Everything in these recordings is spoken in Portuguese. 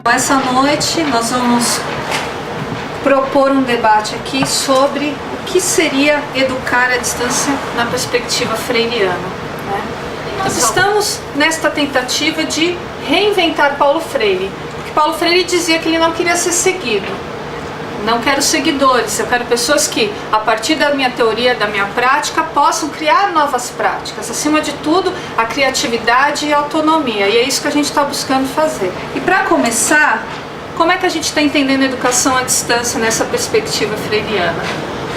Essa noite nós vamos propor um debate aqui sobre o que seria educar à distância na perspectiva freiriana, né? Nós estamos nesta tentativa de reinventar Paulo Freire, porque Paulo Freire dizia que ele não queria ser seguido. Não quero seguidores, eu quero pessoas que, a partir da minha teoria, da minha prática, possam criar novas práticas. Acima de tudo, a criatividade e a autonomia. E é isso que a gente está buscando fazer. E para começar, como é que a gente está entendendo a educação à distância nessa perspectiva freiriana?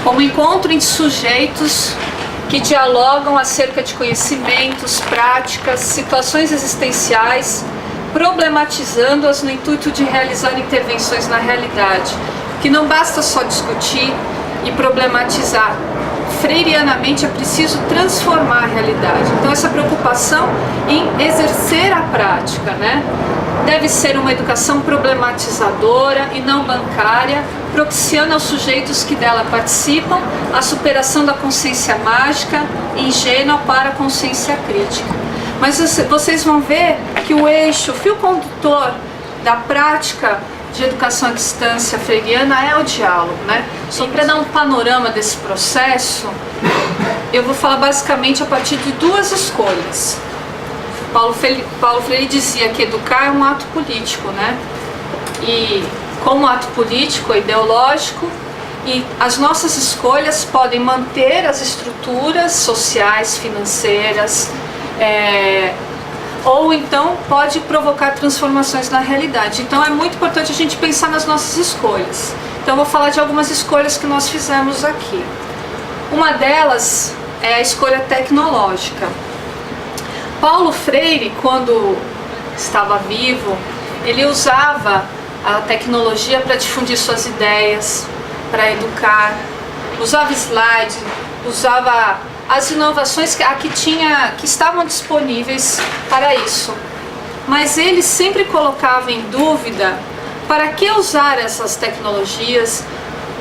Como encontro de sujeitos que dialogam acerca de conhecimentos, práticas, situações existenciais, problematizando-as no intuito de realizar intervenções na realidade. Que não basta só discutir e problematizar. Freirianamente é preciso transformar a realidade. Então essa preocupação em exercer a prática, né? Deve ser uma educação problematizadora e não bancária, propiciando aos sujeitos que dela participam a superação da consciência mágica ingênua para a consciência crítica. Mas vocês vão ver que o eixo, o fio condutor da prática de educação à distância freiriana é o diálogo, né? Só para dar um panorama desse processo, eu vou falar basicamente a partir de duas escolhas. Paulo Freire dizia que educar é um ato político, né? E como ato político, ideológico, e as nossas escolhas podem manter as estruturas sociais, financeiras, ou então pode provocar transformações na realidade. Então é muito importante a gente pensar nas nossas escolhas. Então eu vou falar de algumas escolhas que nós fizemos aqui. Uma delas é a escolha tecnológica. Paulo Freire, quando estava vivo, ele usava a tecnologia para difundir suas ideias, para educar, usava slide, usava as inovações que estavam disponíveis para isso. Mas ele sempre colocava em dúvida para que usar essas tecnologias,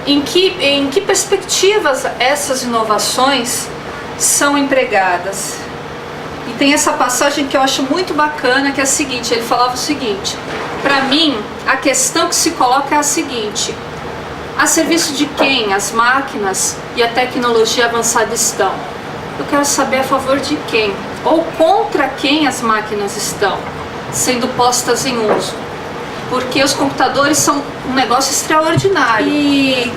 em que perspectivas essas inovações são empregadas. E tem essa passagem que eu acho muito bacana, que é a seguinte, ele falava o seguinte: para mim, a questão que se coloca é a seguinte: a serviço de quem as máquinas e a tecnologia avançada estão? Eu quero saber a favor de quem, ou contra quem as máquinas estão sendo postas em uso. Porque os computadores são um negócio extraordinário. E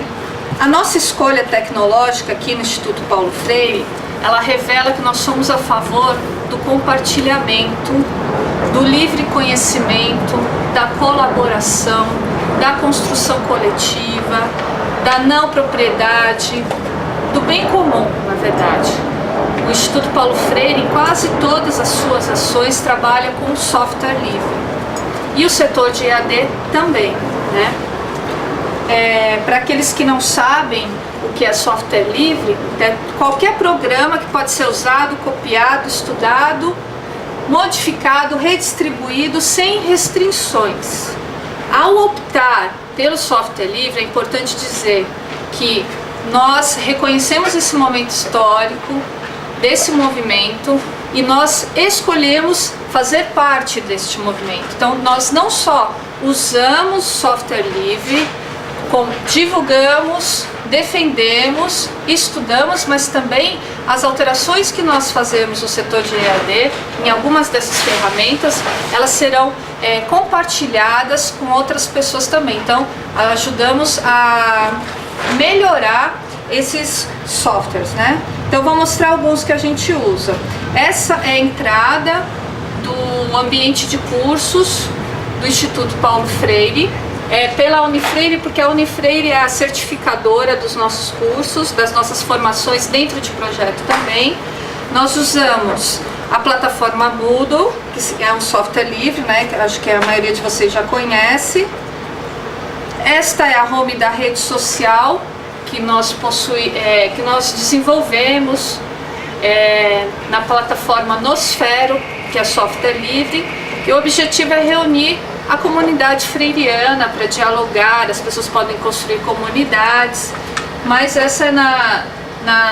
a nossa escolha tecnológica aqui no Instituto Paulo Freire, ela revela que nós somos a favor do compartilhamento, do livre conhecimento, da colaboração, da construção coletiva, da não propriedade, do bem comum, na verdade. O Instituto Paulo Freire, em quase todas as suas ações, trabalha com software livre. E o setor de EAD também, né? Para aqueles que não sabem o que é software livre, é qualquer programa que pode ser usado, copiado, estudado, modificado, redistribuído sem restrições. Ao optar pelo software livre, é importante dizer que nós reconhecemos esse momento histórico, desse movimento, e nós escolhemos fazer parte deste movimento. Então nós não só usamos software livre, como divulgamos, defendemos, estudamos, mas também as alterações que nós fazemos no setor de EAD, em algumas dessas ferramentas, elas serão compartilhadas com outras pessoas também. Então ajudamos a melhorar esses softwares, né? Então vou mostrar alguns que a gente usa. Essa é a entrada do ambiente de cursos do Instituto Paulo Freire, pela Unifreire, porque a Unifreire é a certificadora dos nossos cursos, das nossas formações dentro de projeto também. Nós usamos a plataforma Moodle, que é um software livre, né? Que acho que a maioria de vocês já conhece. Esta é a home da rede social que nós desenvolvemos na plataforma Nosfero, que é software livre, e o objetivo é reunir a comunidade freiriana para dialogar. As pessoas podem construir comunidades, mas essa é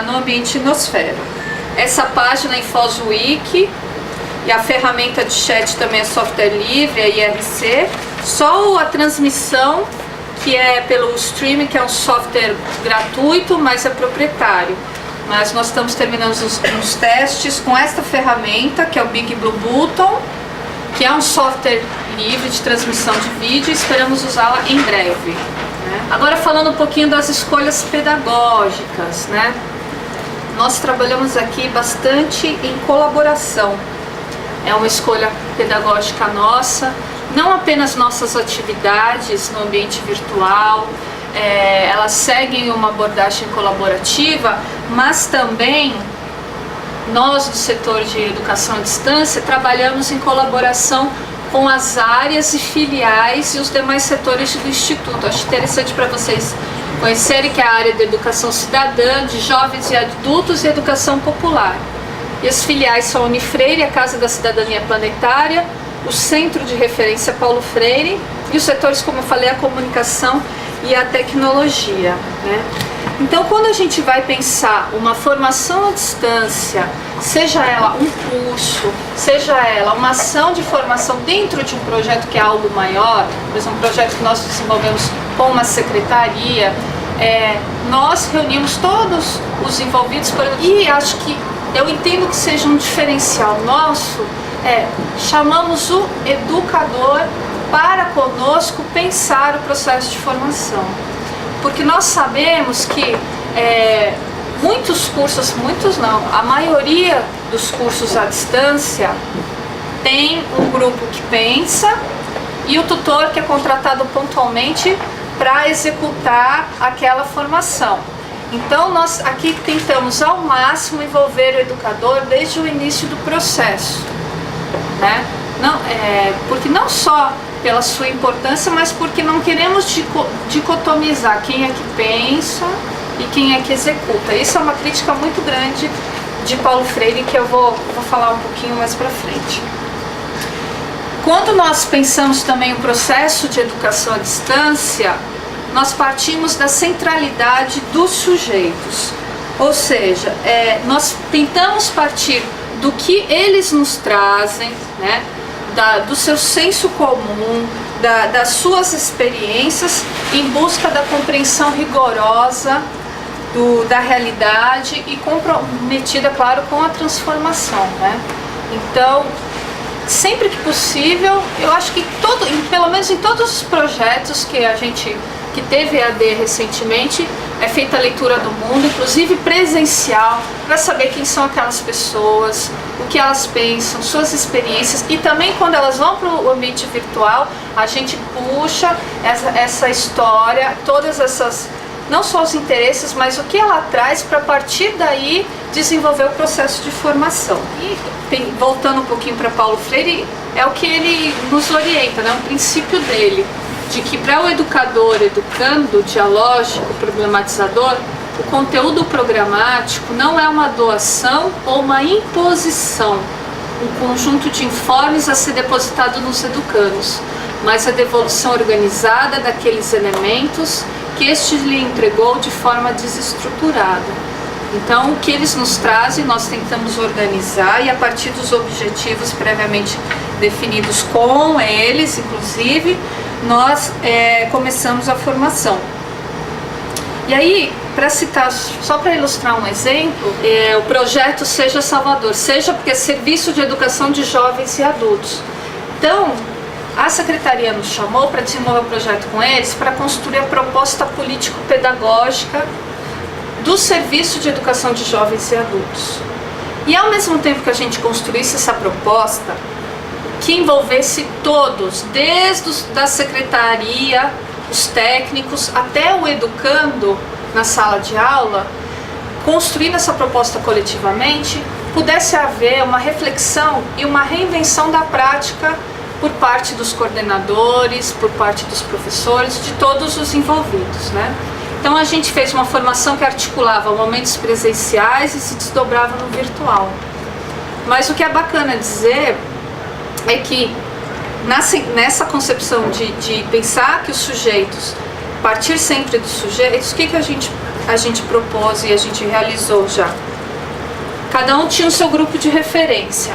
no ambiente Nosfero. Essa página é InfoSwiki, e a ferramenta de chat também é software livre, a IRC. Só a transmissão, que é pelo streaming, que é um software gratuito, mas é proprietário. Mas nós estamos terminando uns testes com esta ferramenta, que é o Big Blue Button, que é um software livre de transmissão de vídeo, e esperamos usá-la em breve, né? Agora falando um pouquinho das escolhas pedagógicas, né? Nós trabalhamos aqui bastante em colaboração. É uma escolha pedagógica nossa, não apenas nossas atividades no ambiente virtual, elas seguem uma abordagem colaborativa, mas também nós do setor de educação à distância trabalhamos em colaboração com as áreas e filiais e os demais setores do Instituto. Acho interessante para vocês conhecerem que é a área de educação cidadã, de jovens e adultos e educação popular. E as filiais são a Unifreire, a Casa da Cidadania Planetária, o Centro de Referência Paulo Freire, e os setores, como eu falei, a comunicação e a tecnologia, né? Então, quando a gente vai pensar uma formação à distância, seja ela um curso, seja ela uma ação de formação dentro de um projeto que é algo maior, por exemplo, um projeto que nós desenvolvemos com uma secretaria, nós reunimos todos os envolvidos, e acho que eu entendo que seja um diferencial nosso, chamamos o educador para conosco pensar o processo de formação. Porque nós sabemos que muitos cursos, muitos não, a maioria dos cursos à distância tem um grupo que pensa e o tutor que é contratado pontualmente para executar aquela formação. Então nós aqui tentamos ao máximo envolver o educador desde o início do processo, né? Porque não só pela sua importância, mas porque não queremos dicotomizar quem é que pensa e quem é que executa. Isso é uma crítica muito grande de Paulo Freire, que eu vou falar um pouquinho mais para frente. Quando nós pensamos também o processo de educação à distância, nós partimos da centralidade dos sujeitos, ou seja, nós tentamos partir do que eles nos trazem, né? Do seu senso comum, das suas experiências, em busca da compreensão rigorosa da realidade e comprometida, claro, com a transformação, né? Então, sempre que possível, eu acho que pelo menos em todos os projetos que teve EAD recentemente, é feita a leitura do mundo, inclusive presencial, para saber quem são aquelas pessoas, o que elas pensam, suas experiências, e também quando elas vão para o ambiente virtual, a gente puxa essa história, todas essas, não só os interesses, mas o que ela traz, para a partir daí desenvolver o processo de formação. E voltando um pouquinho para Paulo Freire, é o que ele nos orienta, né? Um princípio dele, de que para o educando, dialógico, problematizador, o conteúdo programático não é uma doação ou uma imposição, um conjunto de informes a ser depositado nos educandos, mas a devolução organizada daqueles elementos que este lhe entregou de forma desestruturada. Então, o que eles nos trazem, nós tentamos organizar, e a partir dos objetivos previamente definidos com eles, inclusive, nós começamos a formação. E aí, para citar, só para ilustrar um exemplo, o projeto Seja Salvador, seja porque é Serviço de Educação de Jovens e Adultos. Então, a Secretaria nos chamou para desenvolver um projeto com eles para construir a proposta político-pedagógica do Serviço de Educação de Jovens e Adultos. E ao mesmo tempo que a gente construísse essa proposta, que envolvesse todos, desde da secretaria, os técnicos, até o educando na sala de aula, construindo essa proposta coletivamente, pudesse haver uma reflexão e uma reinvenção da prática por parte dos coordenadores, por parte dos professores, de todos os envolvidos, né? Então a gente fez uma formação que articulava momentos presenciais e se desdobrava no virtual. Mas o que é bacana dizer é que nessa concepção de pensar que os sujeitos, partir sempre dos sujeitos, o que a gente propôs e a gente realizou já? Cada um tinha o seu grupo de referência.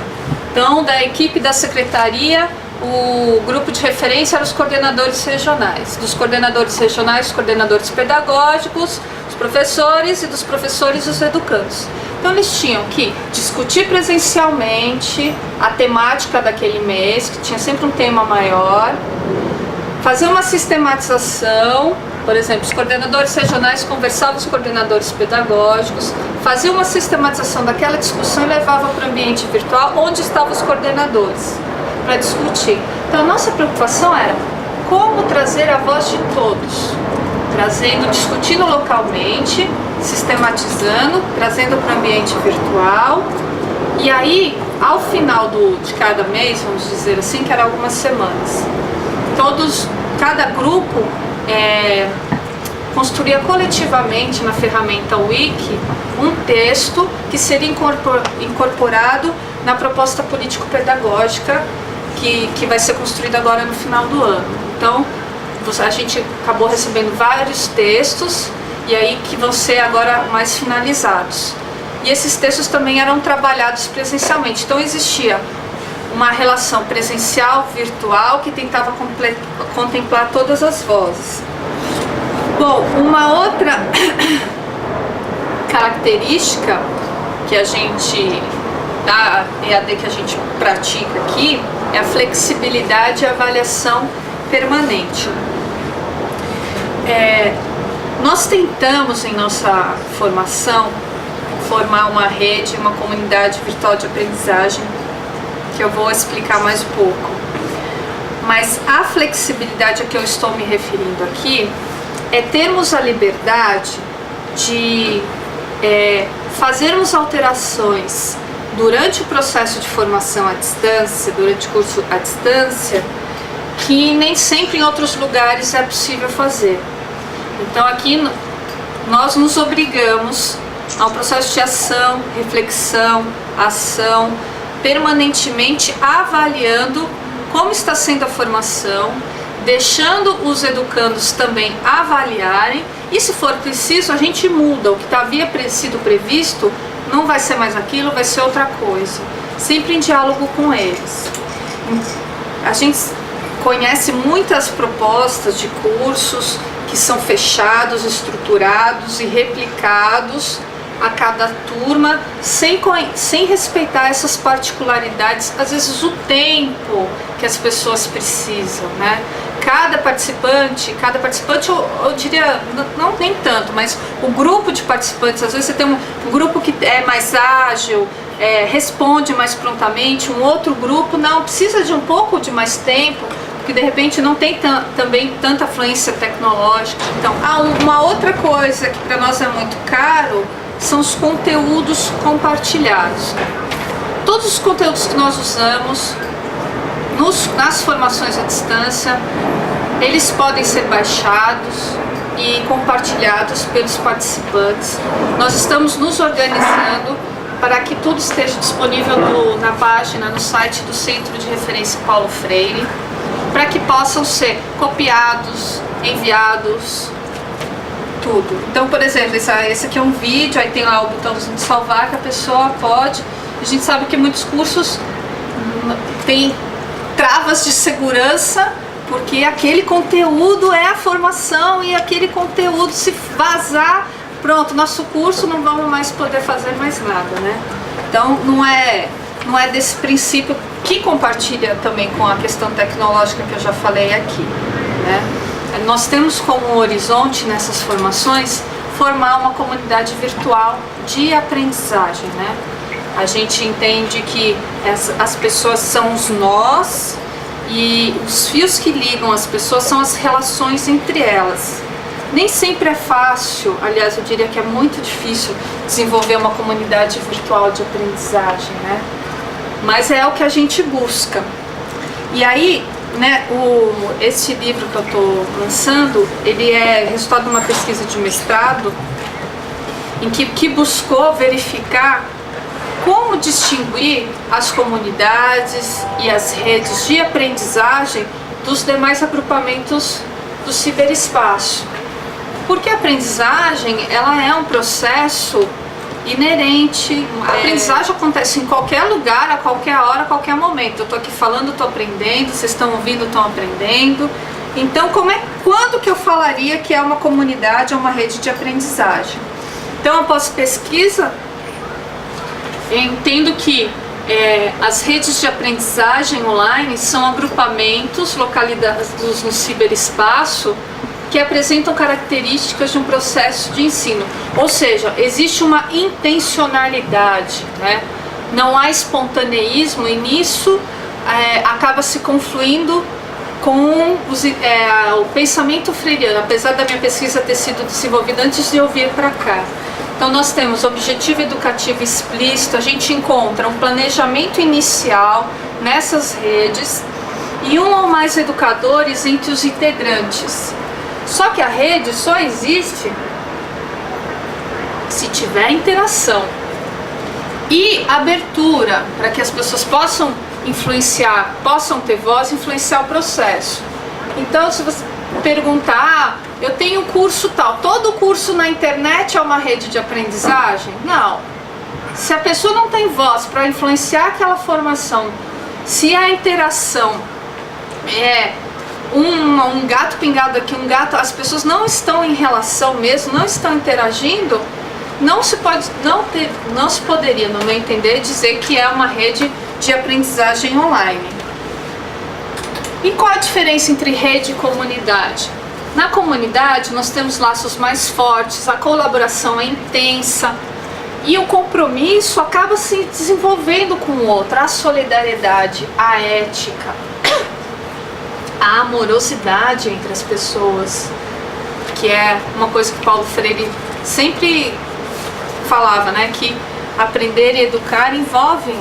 Então, da equipe da secretaria, o grupo de referência eram os coordenadores regionais. Dos coordenadores regionais, os coordenadores pedagógicos, os professores, e dos professores, os educandos. Então eles tinham que discutir presencialmente a temática daquele mês, que tinha sempre um tema maior, fazer uma sistematização. Por exemplo, os coordenadores regionais conversavam com os coordenadores pedagógicos, faziam uma sistematização daquela discussão e levavam para o ambiente virtual onde estavam os coordenadores para discutir. Então a nossa preocupação era como trazer a voz de todos, discutindo localmente, sistematizando, trazendo para o ambiente virtual. E aí, ao final de cada mês, vamos dizer assim, que era algumas semanas, cada grupo construía coletivamente na ferramenta Wiki um texto que seria incorporado na proposta político-pedagógica que vai ser construída agora no final do ano. Então, a gente acabou recebendo vários textos e aí que vão ser agora mais finalizados. E esses textos também eram trabalhados presencialmente. Então, existia uma relação presencial, virtual, que tentava contemplar todas as vozes. Bom, uma outra característica que a gente, da EAD que a gente pratica aqui, é a flexibilidade e avaliação permanente. Nós tentamos em nossa formação formar uma rede, uma comunidade virtual de aprendizagem, que eu vou explicar mais um pouco. Mas a flexibilidade a que eu estou me referindo aqui é termos a liberdade de fazermos alterações durante o processo de formação à distância, durante o curso à distância, que nem sempre em outros lugares é possível fazer. Então aqui nós nos obrigamos a um processo de ação, reflexão, ação, permanentemente avaliando como está sendo a formação, deixando os educandos também avaliarem, e se for preciso a gente muda. O que havia sido previsto não vai ser mais aquilo, vai ser outra coisa, sempre em diálogo com eles. A gente conhece muitas propostas de cursos que são fechados, estruturados e replicados a cada turma, sem respeitar essas particularidades, às vezes o tempo que as pessoas precisam, né? Cada participante eu diria, não nem tanto, mas o grupo de participantes, às vezes você tem um grupo que é mais ágil, responde mais prontamente, um outro grupo não, precisa de um pouco de mais tempo, porque de repente não tem também tanta fluência tecnológica. Então, uma outra coisa que para nós é muito caro são os conteúdos compartilhados. Todos os conteúdos que nós usamos nas formações à distância, eles podem ser baixados e compartilhados pelos participantes. Nós estamos nos organizando para que tudo esteja disponível na página, no site do Centro de Referência Paulo Freire, para que possam ser copiados, enviados, tudo. Então, por exemplo, esse aqui é um vídeo, aí tem lá o botãozinho de salvar que a pessoa pode. A gente sabe que muitos cursos têm travas de segurança, porque aquele conteúdo é a formação e aquele conteúdo, se vazar, pronto, nosso curso não vamos mais poder fazer mais nada, né? Então não é desse princípio que compartilha também com a questão tecnológica que eu já falei aqui, né? Nós temos como horizonte nessas formações formar uma comunidade virtual de aprendizagem, né? A gente entende que as pessoas são os nós e os fios que ligam as pessoas são as relações entre elas. Nem sempre é fácil, aliás, eu diria que é muito difícil desenvolver uma comunidade virtual de aprendizagem, né? Mas é o que a gente busca. E aí, né, esse livro que eu estou lançando, ele é resultado de uma pesquisa de mestrado em que buscou verificar como distinguir as comunidades e as redes de aprendizagem dos demais agrupamentos do ciberespaço. Porque a aprendizagem, ela é um processo inerente. A aprendizagem acontece em qualquer lugar, a qualquer hora, a qualquer momento. Eu tô aqui falando, tô aprendendo, vocês estão ouvindo, estão aprendendo. Então, quando que eu falaria que é uma comunidade ou uma rede de aprendizagem? Então, após pesquisa, eu entendo que as redes de aprendizagem online são agrupamentos localizados no ciberespaço que apresentam características de um processo de ensino. Ou seja, existe uma intencionalidade, né? Não há espontaneísmo e nisso acaba se confluindo com o pensamento freiriano, apesar da minha pesquisa ter sido desenvolvida antes de eu vir para cá. Então nós temos objetivo educativo explícito, a gente encontra um planejamento inicial nessas redes e um ou mais educadores entre os integrantes. Só que a rede só existe se tiver interação e abertura para que as pessoas possam influenciar, possam ter voz e influenciar o processo. Então, se você perguntar, eu tenho um curso tal, todo curso na internet é uma rede de aprendizagem? Não. Se a pessoa não tem voz para influenciar aquela formação, se a interação é um gato pingado aqui, as pessoas não estão em relação mesmo, não estão interagindo, não se poderia, no meu entender, dizer que é uma rede de aprendizagem online. E qual a diferença entre rede e comunidade? Na comunidade nós temos laços mais fortes, a colaboração é intensa e o compromisso acaba se desenvolvendo com o outro, a solidariedade, a ética, a amorosidade entre as pessoas, que é uma coisa que Paulo Freire sempre falava, né, que aprender e educar envolvem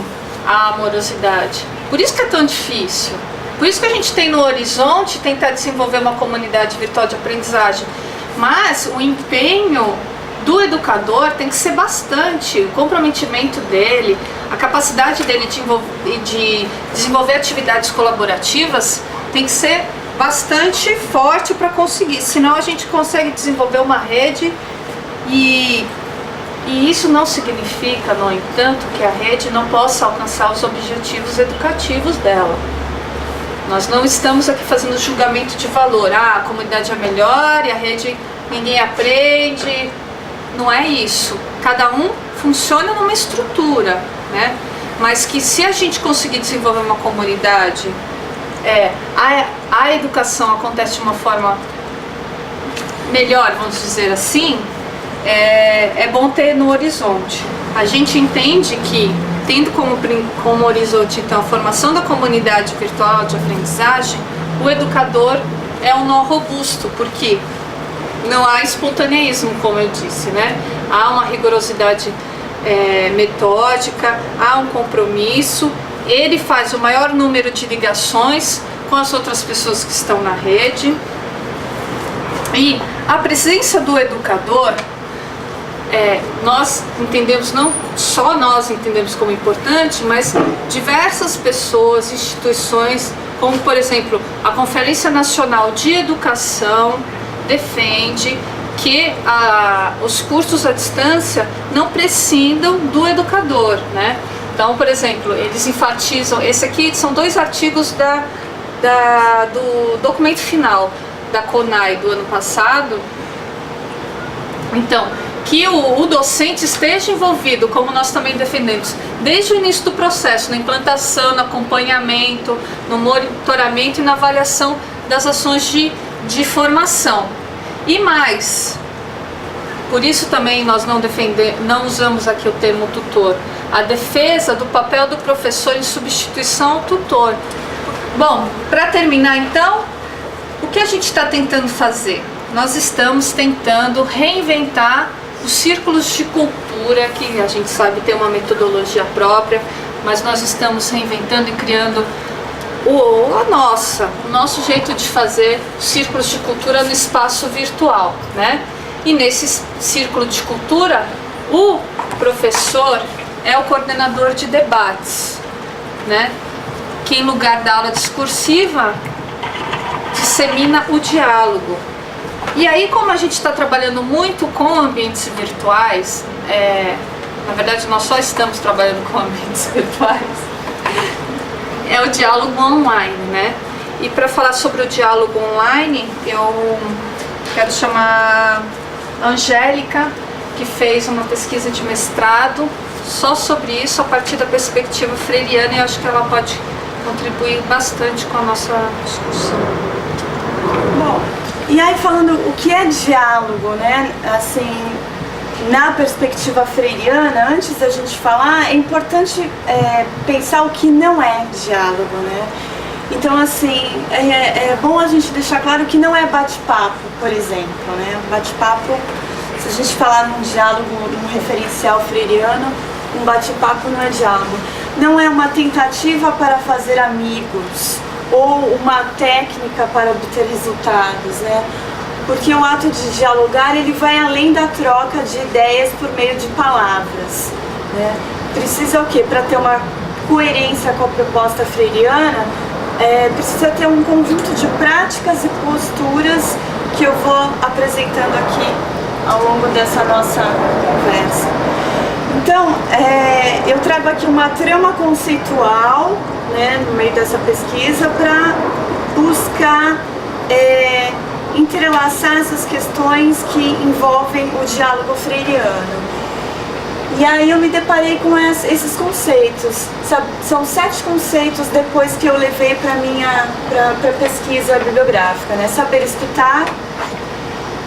a amorosidade. Por isso que é tão difícil. Por isso que a gente tem no horizonte tentar desenvolver uma comunidade virtual de aprendizagem. Mas o empenho do educador tem que ser bastante, o comprometimento dele, a capacidade dele de desenvolver atividades colaborativas tem que ser bastante forte para conseguir. Senão a gente consegue desenvolver uma rede e isso não significa, no entanto, que a rede não possa alcançar os objetivos educativos dela. Nós não estamos aqui fazendo julgamento de valor. A comunidade é melhor e a rede ninguém aprende. Não é isso. Cada um funciona numa estrutura, né? Mas que se a gente conseguir desenvolver uma comunidade, a educação acontece de uma forma melhor, vamos dizer assim, é bom ter no horizonte. A gente entende que, tendo como horizonte então a formação da comunidade virtual de aprendizagem, o educador é um nó robusto, porque não há espontaneísmo, como eu disse, né? Há uma rigorosidade metódica, há um compromisso, ele faz o maior número de ligações com as outras pessoas que estão na rede, e a presença do educador, nós entendemos, não só nós entendemos como importante, mas diversas pessoas, instituições, como por exemplo a Conferência Nacional de Educação, defende que os cursos à distância não prescindam do educador, né? Então, por exemplo, eles enfatizam, esse aqui são 2 artigos do documento final da CONAI do ano passado. Então, que o docente esteja envolvido, como nós também defendemos, desde o início do processo, na implantação, no acompanhamento, no monitoramento e na avaliação das ações de formação. E mais, por isso também nós não usamos aqui o termo tutor, a defesa do papel do professor em substituição ao tutor. Bom, para terminar então, o que a gente está tentando fazer? Nós estamos tentando reinventar os círculos de cultura, que a gente sabe tem uma metodologia própria, mas nós estamos reinventando e criando o nosso jeito de fazer círculos de cultura no espaço virtual, né? E nesse círculo de cultura, o professor é o coordenador de debates, né? Que em lugar da aula discursiva, dissemina o diálogo. E aí, como a gente está trabalhando muito com ambientes virtuais, na verdade nós só estamos trabalhando com ambientes virtuais, é o diálogo online, né? E para falar sobre o diálogo online, eu quero chamar a Angélica, que fez uma pesquisa de mestrado só sobre isso a partir da perspectiva freiriana, e eu acho que ela pode contribuir bastante com a nossa discussão. Bom, e aí falando o que é diálogo, né? Assim, na perspectiva freiriana, antes da gente falar, é importante pensar o que não é diálogo, né? Então, assim, é bom a gente deixar claro que não é bate-papo, por exemplo, né? Bate-papo, se a gente falar num diálogo, num referencial freiriano, um bate-papo não é diálogo. Não é uma tentativa para fazer amigos ou uma técnica para obter resultados, né? Porque o ato de dialogar, ele vai além da troca de ideias por meio de palavras, né? Precisa o quê? Para ter uma coerência com a proposta freiriana, precisa ter um conjunto de práticas e posturas que eu vou apresentando aqui ao longo dessa nossa conversa. Então, eu trago aqui uma trama conceitual, né, no meio dessa pesquisa, para buscar entrelaçar essas questões que envolvem o diálogo freiriano. E aí eu me deparei com esses conceitos. São 7 conceitos depois que eu levei para pesquisa bibliográfica, né? Saber escutar,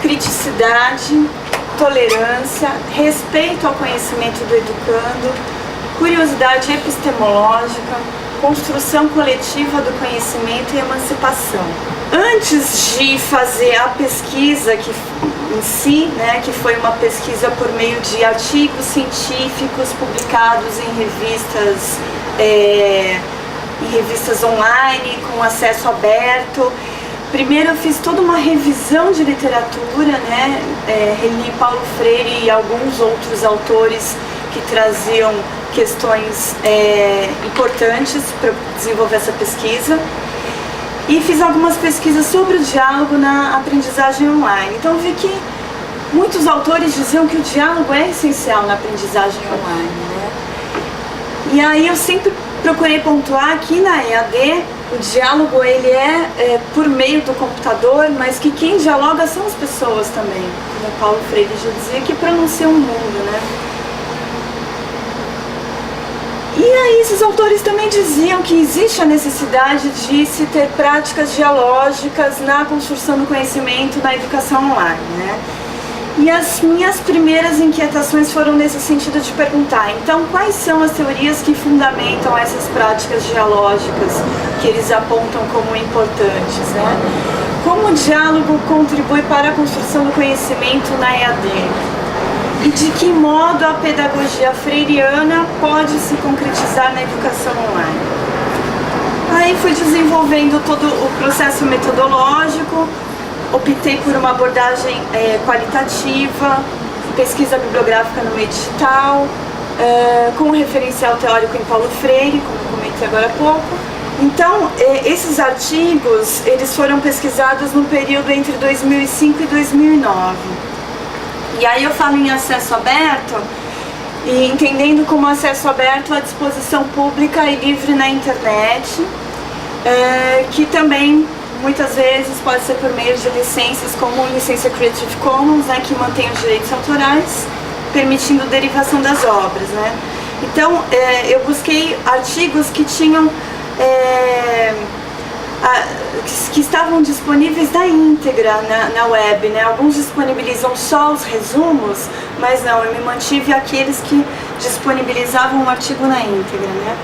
criticidade, tolerância, respeito ao conhecimento do educando, curiosidade epistemológica, construção coletiva do conhecimento e emancipação. Antes de fazer a pesquisa em si, né, que foi uma pesquisa por meio de artigos científicos publicados em revistas online, com acesso aberto. Primeiro eu fiz toda uma revisão de literatura, né, reli Paulo Freire e alguns outros autores que traziam questões importantes para desenvolver essa pesquisa. E fiz algumas pesquisas sobre o diálogo na aprendizagem online. Então vi que muitos autores diziam que o diálogo é essencial na aprendizagem online, né? E aí eu sempre procurei pontuar que na EAD o diálogo ele é por meio do computador, mas que quem dialoga são as pessoas também. Como Paulo Freire já dizia, que pronunciam o mundo, né? E aí esses autores também diziam que existe a necessidade de se ter práticas dialógicas na construção do conhecimento na educação online, né? E as minhas primeiras inquietações foram nesse sentido de perguntar, então quais são as teorias que fundamentam essas práticas dialógicas que eles apontam como importantes, né? Como o diálogo contribui para a construção do conhecimento na EAD? E de que modo a pedagogia freiriana pode se concretizar na educação online? Aí fui desenvolvendo todo o processo metodológico, optei por uma abordagem qualitativa, pesquisa bibliográfica no meio digital, com um referencial teórico em Paulo Freire, como comentei agora há pouco. Então, esses artigos, eles foram pesquisados no período entre 2005 e 2009. E aí eu falo em acesso aberto, e entendendo como acesso aberto à disposição pública e livre na internet, que também muitas vezes pode ser por meio de licenças como licença Creative Commons, né, que mantém os direitos autorais, permitindo derivação das obras, né? Então eu busquei artigos que tinham que estavam disponíveis na íntegra na web, né? Alguns disponibilizam só os resumos, mas não, eu me mantive aqueles que disponibilizavam o artigo na íntegra, né?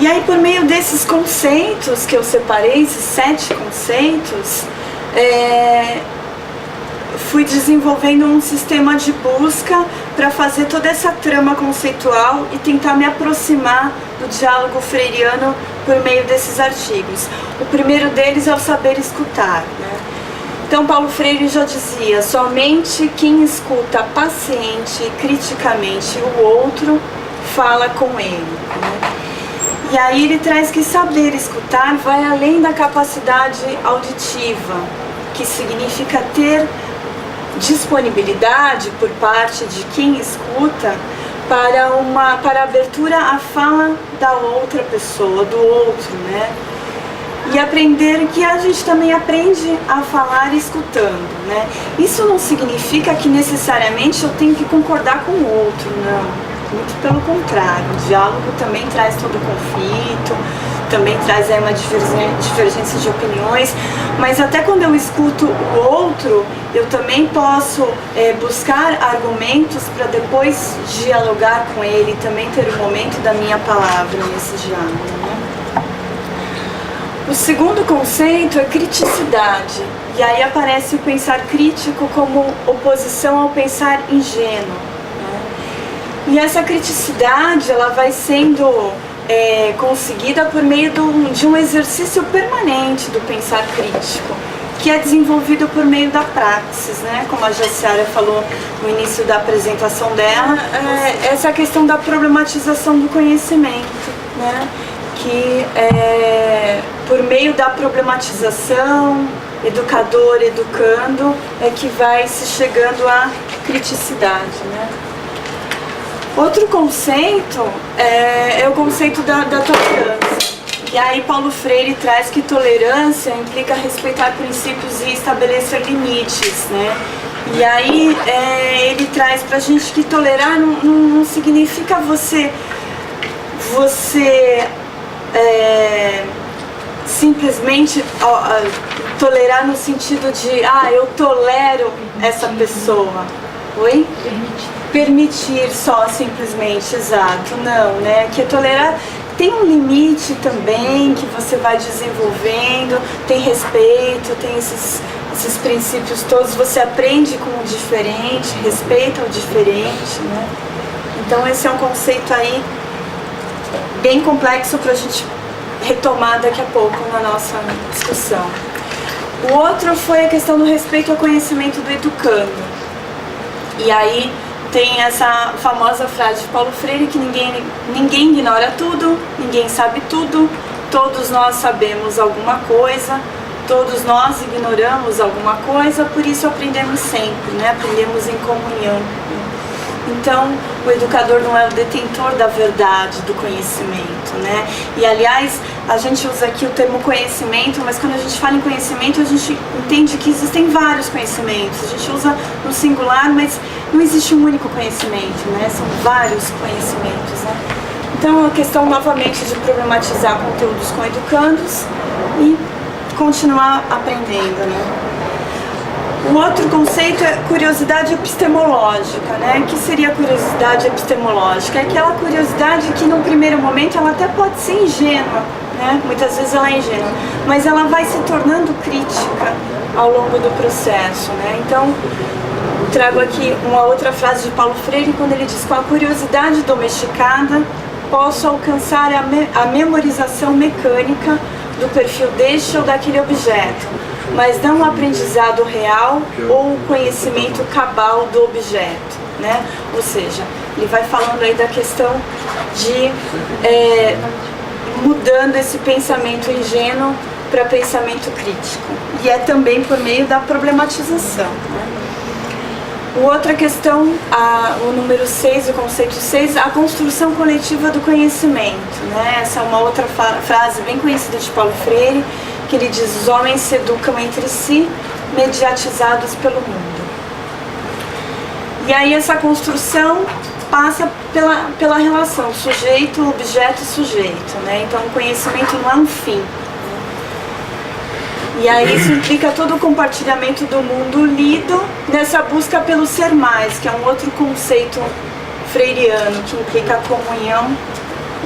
E aí, por meio desses conceitos que eu separei, esses 7 conceitos, fui desenvolvendo um sistema de busca para fazer toda essa trama conceitual e tentar me aproximar do diálogo freiriano por meio desses artigos. O primeiro deles é o saber escutar, né? Então Paulo Freire já dizia, somente quem escuta paciente e criticamente o outro fala com ele, né? E aí ele traz que saber escutar vai além da capacidade auditiva, que significa ter disponibilidade por parte de quem escuta para a abertura à fala da outra pessoa, do outro, né? E aprender que a gente também aprende a falar escutando, né? Isso não significa que necessariamente eu tenho que concordar com o outro, não. Muito pelo contrário, o diálogo também traz todo o conflito, também traz aí uma divergência de opiniões, mas até quando eu escuto o outro, eu também posso buscar argumentos para depois dialogar com ele, também ter o momento da minha palavra nesse diálogo, né? O segundo conceito é criticidade, e aí aparece o pensar crítico como oposição ao pensar ingênuo, né? E essa criticidade, ela vai sendo conseguida por meio de um exercício permanente do pensar crítico, que é desenvolvido por meio da praxis, né? Como a Jaciara falou no início da apresentação dela, essa questão da problematização do conhecimento, né? Que por meio da problematização, educador educando, é que vai se chegando à criticidade, né? Outro conceito é o conceito da tolerância. E aí Paulo Freire traz que tolerância implica respeitar princípios e estabelecer limites, né? E aí ele traz pra gente que tolerar não significa você simplesmente tolerar no sentido de eu tolero essa pessoa. Oi? Permitir só, simplesmente, exato, não, né? Que tolerar tem um limite também que você vai desenvolvendo, tem respeito, tem esses princípios todos, você aprende com o diferente, respeita o diferente, né? Então esse é um conceito aí bem complexo para a gente retomar daqui a pouco na nossa discussão. O outro foi a questão do respeito ao conhecimento do educando. E aí tem essa famosa frase de Paulo Freire que ninguém ignora tudo, ninguém sabe tudo, todos nós sabemos alguma coisa, todos nós ignoramos alguma coisa, por isso aprendemos sempre, né? Aprendemos em comunhão. Então, o educador não é o detentor da verdade, do conhecimento, né? E, aliás, a gente usa aqui o termo conhecimento, mas quando a gente fala em conhecimento, a gente entende que existem vários conhecimentos. A gente usa no singular, mas não existe um único conhecimento, né? São vários conhecimentos, né? Então, é a questão, novamente, de problematizar conteúdos com educandos e continuar aprendendo, né? O outro conceito é curiosidade epistemológica, né? O que seria a curiosidade epistemológica? É aquela curiosidade que, num primeiro momento, ela até pode ser ingênua, né? Muitas vezes ela é ingênua, mas ela vai se tornando crítica ao longo do processo, né? Então, trago aqui uma outra frase de Paulo Freire, quando ele diz: com a curiosidade domesticada, posso alcançar a memorização mecânica do perfil deste ou daquele objeto, mas não o aprendizado real ou o conhecimento cabal do objeto, né? Ou seja, ele vai falando aí da questão de mudando esse pensamento ingênuo para pensamento crítico. E é também por meio da problematização, né? Outra questão, o número 6, o conceito 6, a construção coletiva do conhecimento, né? Essa é uma outra frase bem conhecida de Paulo Freire, que ele diz: os homens se educam entre si, mediatizados pelo mundo. E aí essa construção passa pela relação sujeito, objeto e sujeito, né? Então o conhecimento não é um fim. E aí isso implica todo o compartilhamento do mundo lido nessa busca pelo ser mais, que é um outro conceito freiriano, que implica comunhão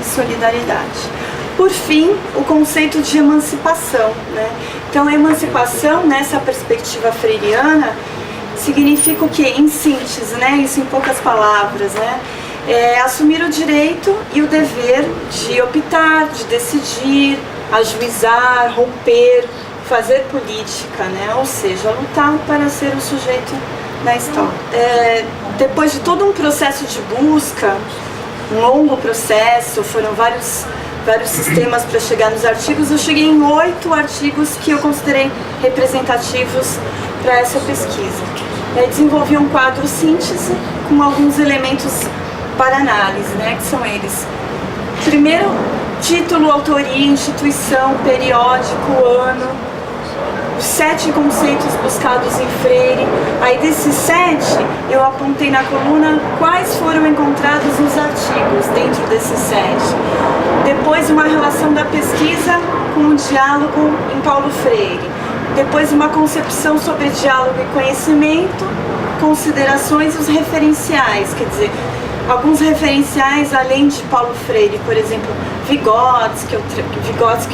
e solidariedade. Por fim, o conceito de emancipação, né? Então a emancipação, nessa perspectiva freiriana, significa o quê? Em síntese, né? Isso em poucas palavras, né? É assumir o direito e o dever de optar, de decidir, ajuizar, romper, fazer política, né? Ou seja, lutar para ser o sujeito da história. Depois de todo um processo de busca, um longo processo, foram vários sistemas para chegar nos artigos, eu cheguei em 8 artigos que eu considerei representativos para essa pesquisa. desenvolvi um quadro síntese com alguns elementos para análise, né, que são eles. Primeiro, título, autoria, instituição, periódico, ano, os 7 conceitos buscados em Freire. Aí desses 7, eu apontei na coluna quais foram encontrados nos artigos dentro desses 7. Depois, uma relação da pesquisa com o diálogo em Paulo Freire. Depois, uma concepção sobre diálogo e conhecimento, considerações e os referenciais, quer dizer, alguns referenciais além de Paulo Freire, por exemplo, Vygotsky,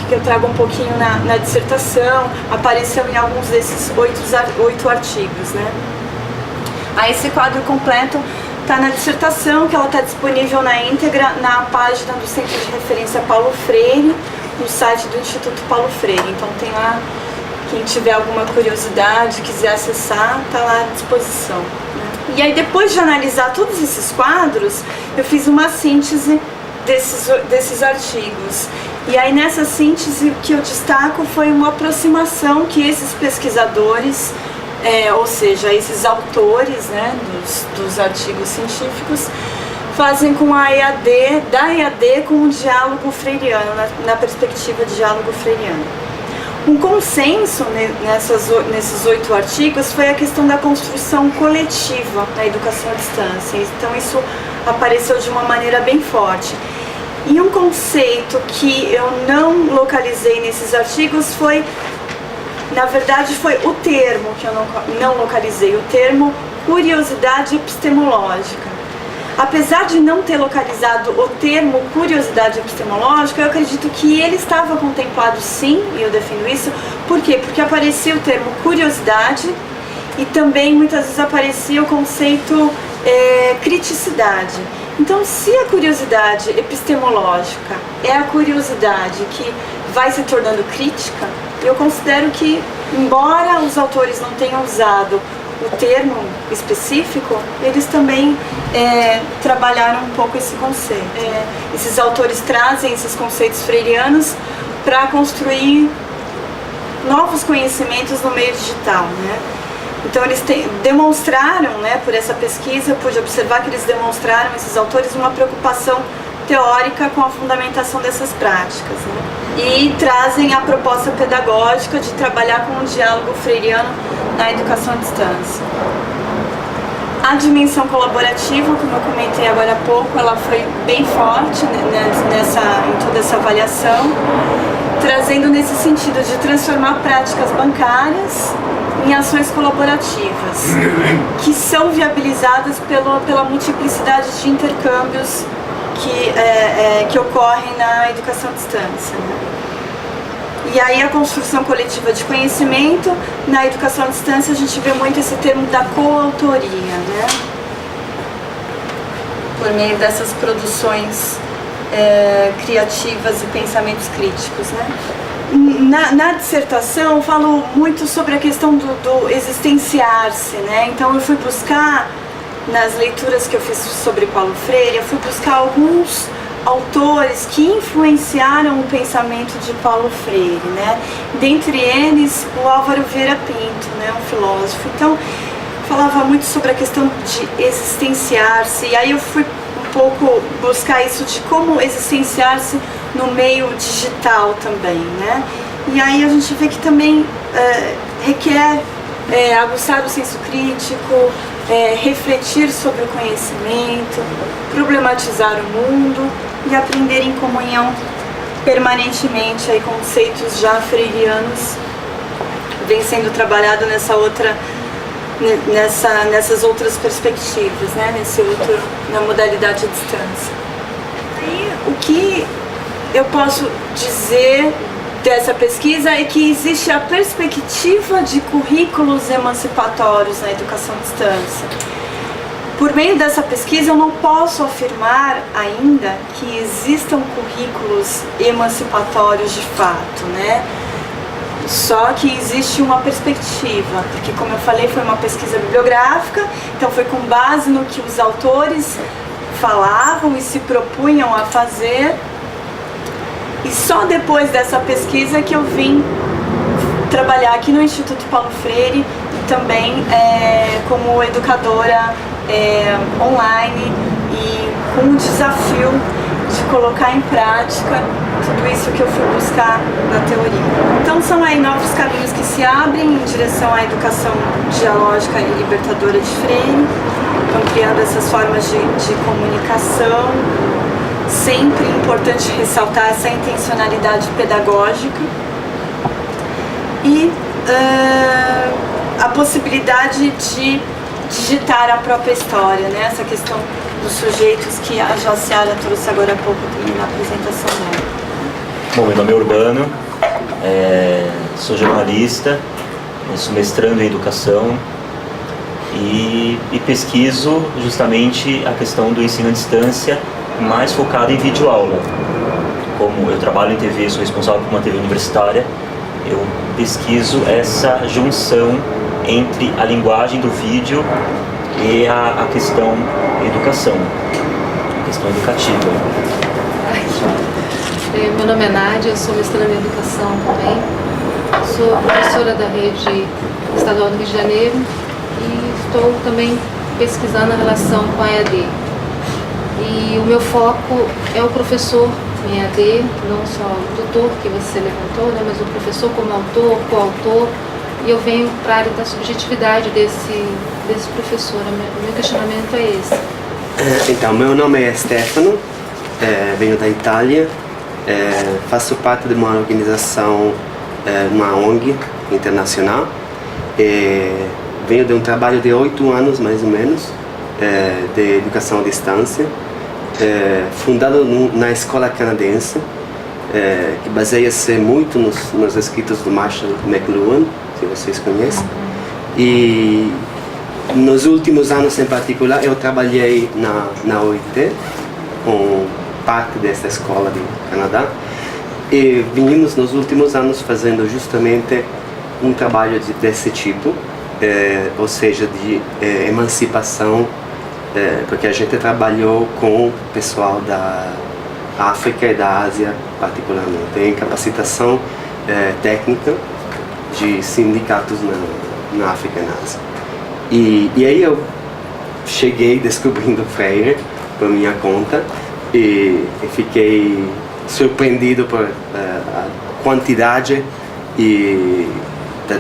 que eu trago um pouquinho na dissertação, apareceu em alguns desses 8 artigos, né? Aí esse quadro completo está na dissertação, que ela está disponível na íntegra na página do Centro de Referência Paulo Freire, no site do Instituto Paulo Freire. Então tem lá, quem tiver alguma curiosidade, quiser acessar, está lá à disposição. E aí, depois de analisar todos esses quadros, eu fiz uma síntese desses artigos. E aí, nessa síntese, o que eu destaco foi uma aproximação que esses pesquisadores, ou seja, esses autores, né, dos artigos científicos, fazem com a EAD, da EAD com o diálogo freiriano, na perspectiva de diálogo freiriano. Um consenso nesses 8 artigos foi a questão da construção coletiva na educação à distância. Então isso apareceu de uma maneira bem forte. E um conceito que eu não localizei nesses artigos foi, na verdade, foi o termo que eu não localizei, o termo curiosidade epistemológica. Apesar de não ter localizado o termo curiosidade epistemológica, eu acredito que ele estava contemplado sim, e eu defendo isso. Por quê? Porque aparecia o termo curiosidade e também muitas vezes aparecia o conceito criticidade. Então, se a curiosidade epistemológica é a curiosidade que vai se tornando crítica, eu considero que, embora os autores não tenham usado o termo específico, eles também trabalharam um pouco esse conceito. Esses autores trazem esses conceitos freirianos para construir novos conhecimentos no meio digital, né? Então eles demonstraram, né, por essa pesquisa, pude observar que eles demonstraram, esses autores, uma preocupação teórica com a fundamentação dessas práticas, né? E trazem a proposta pedagógica de trabalhar com o diálogo freiriano na educação à distância. A dimensão colaborativa, como eu comentei agora há pouco, ela foi bem forte em toda essa avaliação, trazendo nesse sentido de transformar práticas bancárias em ações colaborativas, que são viabilizadas pela multiplicidade de intercâmbios que ocorrem na educação à distância, né? E aí a construção coletiva de conhecimento, na educação à distância a gente vê muito esse termo da coautoria, né? Por meio dessas produções criativas e pensamentos críticos, né? Na dissertação eu falo muito sobre a questão do existenciar-se, né? Então eu fui buscar, nas leituras que eu fiz sobre Paulo Freire, eu fui buscar alguns autores que influenciaram o pensamento de Paulo Freire, né? Dentre eles, o Álvaro Vieira Pinto, né? Um filósofo. Então, falava muito sobre a questão de existenciar-se, e aí eu fui um pouco buscar isso de como existenciar-se no meio digital também, né? E aí a gente vê que também requer aguçar o senso crítico, refletir sobre o conhecimento, problematizar o mundo e aprender em comunhão permanentemente aí conceitos já freirianos vem sendo trabalhado nessas outras perspectivas, né? Na modalidade à distância. E o que eu posso dizer dessa pesquisa é que existe a perspectiva de currículos emancipatórios na educação à distância. Por meio dessa pesquisa eu não posso afirmar ainda que existam currículos emancipatórios de fato, né? Só que existe uma perspectiva, porque como eu falei, foi uma pesquisa bibliográfica, então foi com base no que os autores falavam e se propunham a fazer. E só depois dessa pesquisa que eu vim trabalhar aqui no Instituto Paulo Freire também como educadora online e com o desafio de colocar em prática tudo isso que eu fui buscar na teoria. Então são aí novos caminhos que se abrem em direção à educação dialógica e libertadora de Freire, ampliando essas formas de comunicação. Sempre importante ressaltar essa intencionalidade pedagógica e a possibilidade de digitar a própria história, né? Essa questão dos sujeitos que a Jaciara trouxe agora há pouco também na apresentação dela. Bom, meu nome é Urbano, sou jornalista, sou mestrando em educação e pesquiso justamente a questão do ensino à distância mais focado em videoaula. Como eu trabalho em TV, sou responsável por uma TV universitária, eu pesquiso essa junção entre a linguagem do vídeo e a questão educação, a questão educativa. Meu nome é Nádia, eu sou mestranda em educação também, sou professora da rede estadual do Rio de Janeiro e estou também pesquisando a relação com a EAD. E o meu foco é o professor em EAD, não só o tutor que você levantou, né, mas o professor como autor, coautor, e eu venho para a área da subjetividade desse professor. O meu questionamento é esse. Então, meu nome é Stefano, venho da Itália, faço parte de uma organização, uma ONG internacional, venho de um trabalho de 8 anos mais ou menos, de educação à distância, fundado na escola canadense, que baseia-se muito nos escritos do Marshall McLuhan, se vocês conhecem. E nos últimos anos em particular eu trabalhei na OIT, com parte dessa escola do Canadá, e vínhamos nos últimos anos fazendo justamente um trabalho desse tipo, ou seja, de emancipação, porque a gente trabalhou com o pessoal da África e da Ásia particularmente, em capacitação técnica de sindicatos na África e na Ásia. E aí eu cheguei descobrindo Freire por minha conta e fiquei surpreendido por a quantidade e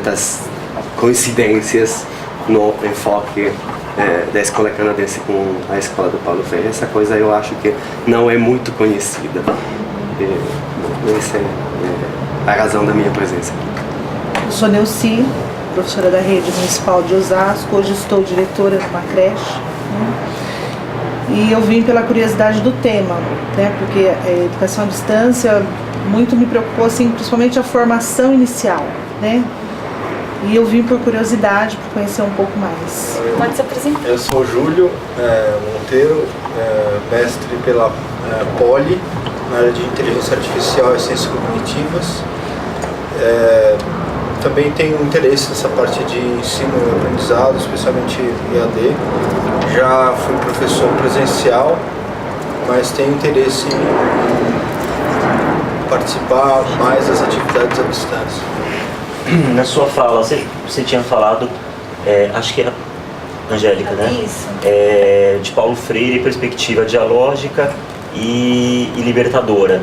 das coincidências no enfoque da escola canadense com a escola do Paulo Freire. Essa coisa eu acho que não é muito conhecida. Essa é a razão da minha presença. Eu sou Neuci, professora da Rede Municipal de Osasco, hoje estou diretora de uma creche, né? E eu vim pela curiosidade do tema, né? Porque a educação à distância muito me preocupou, assim, principalmente a formação inicial, né? E eu vim por curiosidade, por conhecer um pouco mais. Pode se apresentar. Eu sou Júlio Monteiro, mestre pela Poli, na área de Inteligência Artificial e Ciências Cognitivas. Também tenho interesse nessa parte de ensino e aprendizado, especialmente EAD. Já fui professor presencial, mas tenho interesse em participar mais das atividades à distância. Na sua fala, você tinha falado, acho que era Angélica, né? Isso. De Paulo Freire, perspectiva dialógica e libertadora.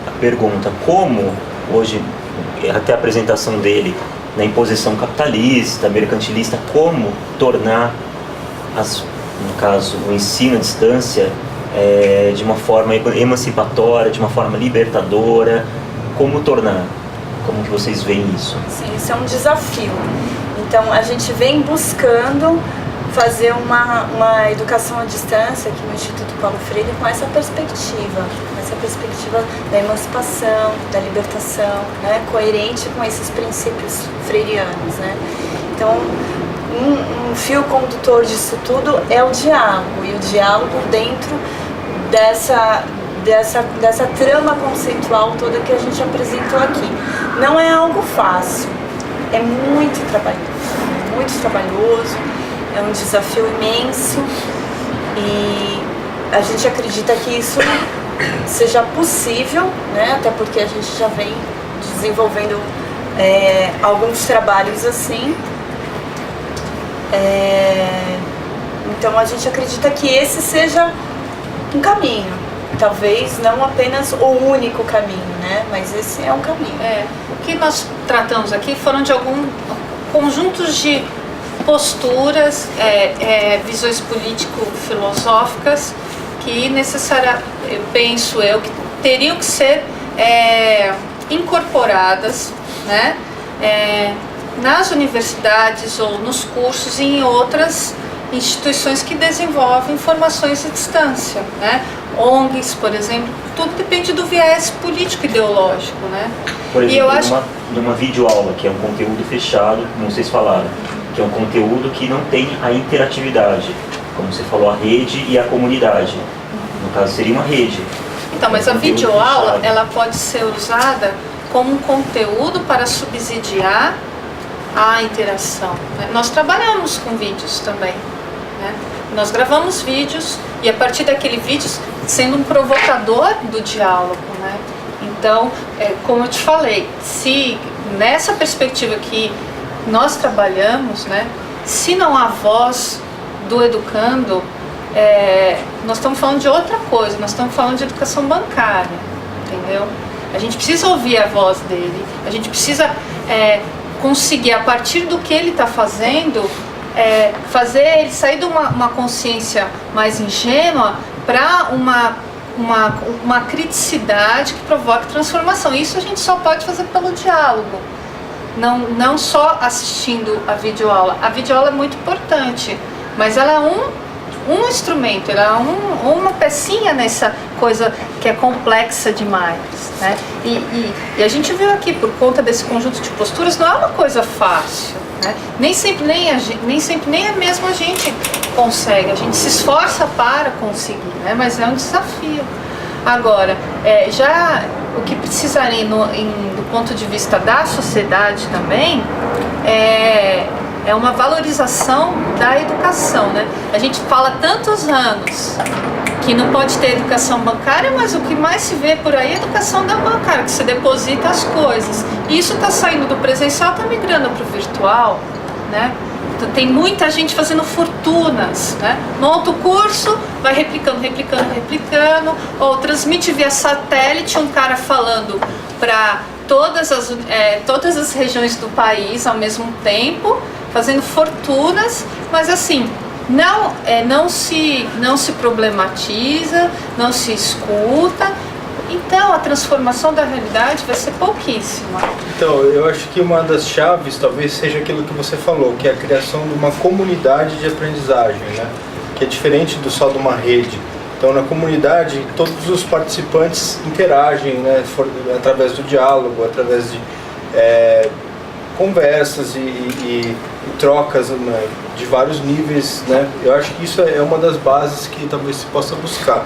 A pergunta, como hoje, até a apresentação dele, na imposição capitalista, mercantilista, como tornar, no caso, o ensino à distância de uma forma emancipatória, de uma forma libertadora, como tornar? Como que vocês veem isso? Sim, isso é um desafio. Então, a gente vem buscando fazer uma educação à distância aqui no Instituto Paulo Freire com essa perspectiva da emancipação, da libertação, né, coerente com esses princípios freirianos, né? Então, um fio condutor disso tudo é o diálogo, e o diálogo dentro dessa trama conceitual toda que a gente apresentou aqui. Não é algo fácil, é muito trabalhoso, é um desafio imenso e a gente acredita que isso seja possível, né? Até porque a gente já vem desenvolvendo alguns trabalhos assim, Então a gente acredita que esse seja um caminho. Talvez não apenas o único caminho, né? Mas esse é um caminho. O que nós tratamos aqui foram de alguns conjuntos de posturas, visões político-filosóficas que penso eu, que teriam que ser incorporadas, né, nas universidades ou nos cursos e em outras instituições que desenvolvem formações à distância, né? ONGs, por exemplo, tudo depende do viés político-ideológico, né? Por exemplo, E eu acho... numa videoaula, que é um conteúdo fechado, como vocês falaram, que é um conteúdo que não tem a interatividade, como você falou, a rede e a comunidade. No caso, seria uma rede. Então, mas a videoaula, ela pode ser usada como um conteúdo para subsidiar a interação, né? Nós trabalhamos com vídeos também, né? Nós gravamos vídeos e a partir daquele vídeo sendo um provocador do diálogo, né? Então, como eu te falei, se nessa perspectiva que nós trabalhamos, né, se não há voz do educando, nós estamos falando de outra coisa, nós estamos falando de educação bancária, entendeu? A gente precisa ouvir a voz dele, a gente precisa conseguir, a partir do que ele está fazendo, fazer ele sair de uma consciência mais ingênua para uma criticidade que provoque transformação. Isso a gente só pode fazer pelo diálogo, não só assistindo a videoaula. A videoaula é muito importante, mas ela é um instrumento, ela é uma pecinha nessa coisa que é complexa demais, né? E a gente viu aqui, por conta desse conjunto de posturas, não é uma coisa fácil, né? Nem sempre nem mesmo a gente consegue, a gente se esforça para conseguir, né? Mas é um desafio. Agora, já o que precisaria do ponto de vista da sociedade também é uma valorização da educação, né? A gente fala tantos anos que não pode ter educação bancária, mas o que mais se vê por aí é educação da bancária, que você deposita as coisas. E isso está saindo do presencial, está migrando para o virtual, né? Então, tem muita gente fazendo fortunas, né? Monta o curso, vai replicando, ou transmite via satélite um cara falando para todas as regiões do país ao mesmo tempo, fazendo fortunas, mas assim, não se problematiza, não se escuta. Então a transformação da realidade vai ser pouquíssima. Então, eu acho que uma das chaves talvez seja aquilo que você falou, que é a criação de uma comunidade de aprendizagem, né? Que é diferente só de uma rede. Então, na comunidade, todos os participantes interagem, né? Através do diálogo, através de conversas e trocas, né? De vários níveis, né? Eu acho que isso é uma das bases que talvez se possa buscar.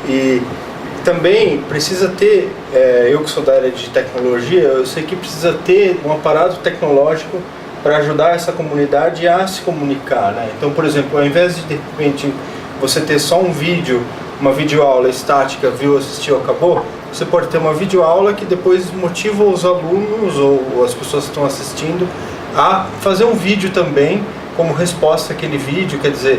E também precisa ter, eu que sou da área de tecnologia, eu sei que precisa ter um aparato tecnológico para ajudar essa comunidade a se comunicar, né? Então, por exemplo, ao invés de repente você ter só um vídeo, uma videoaula estática, viu, assistiu, acabou, você pode ter uma videoaula que depois motiva os alunos ou as pessoas que estão assistindo a fazer um vídeo também como resposta àquele vídeo, quer dizer,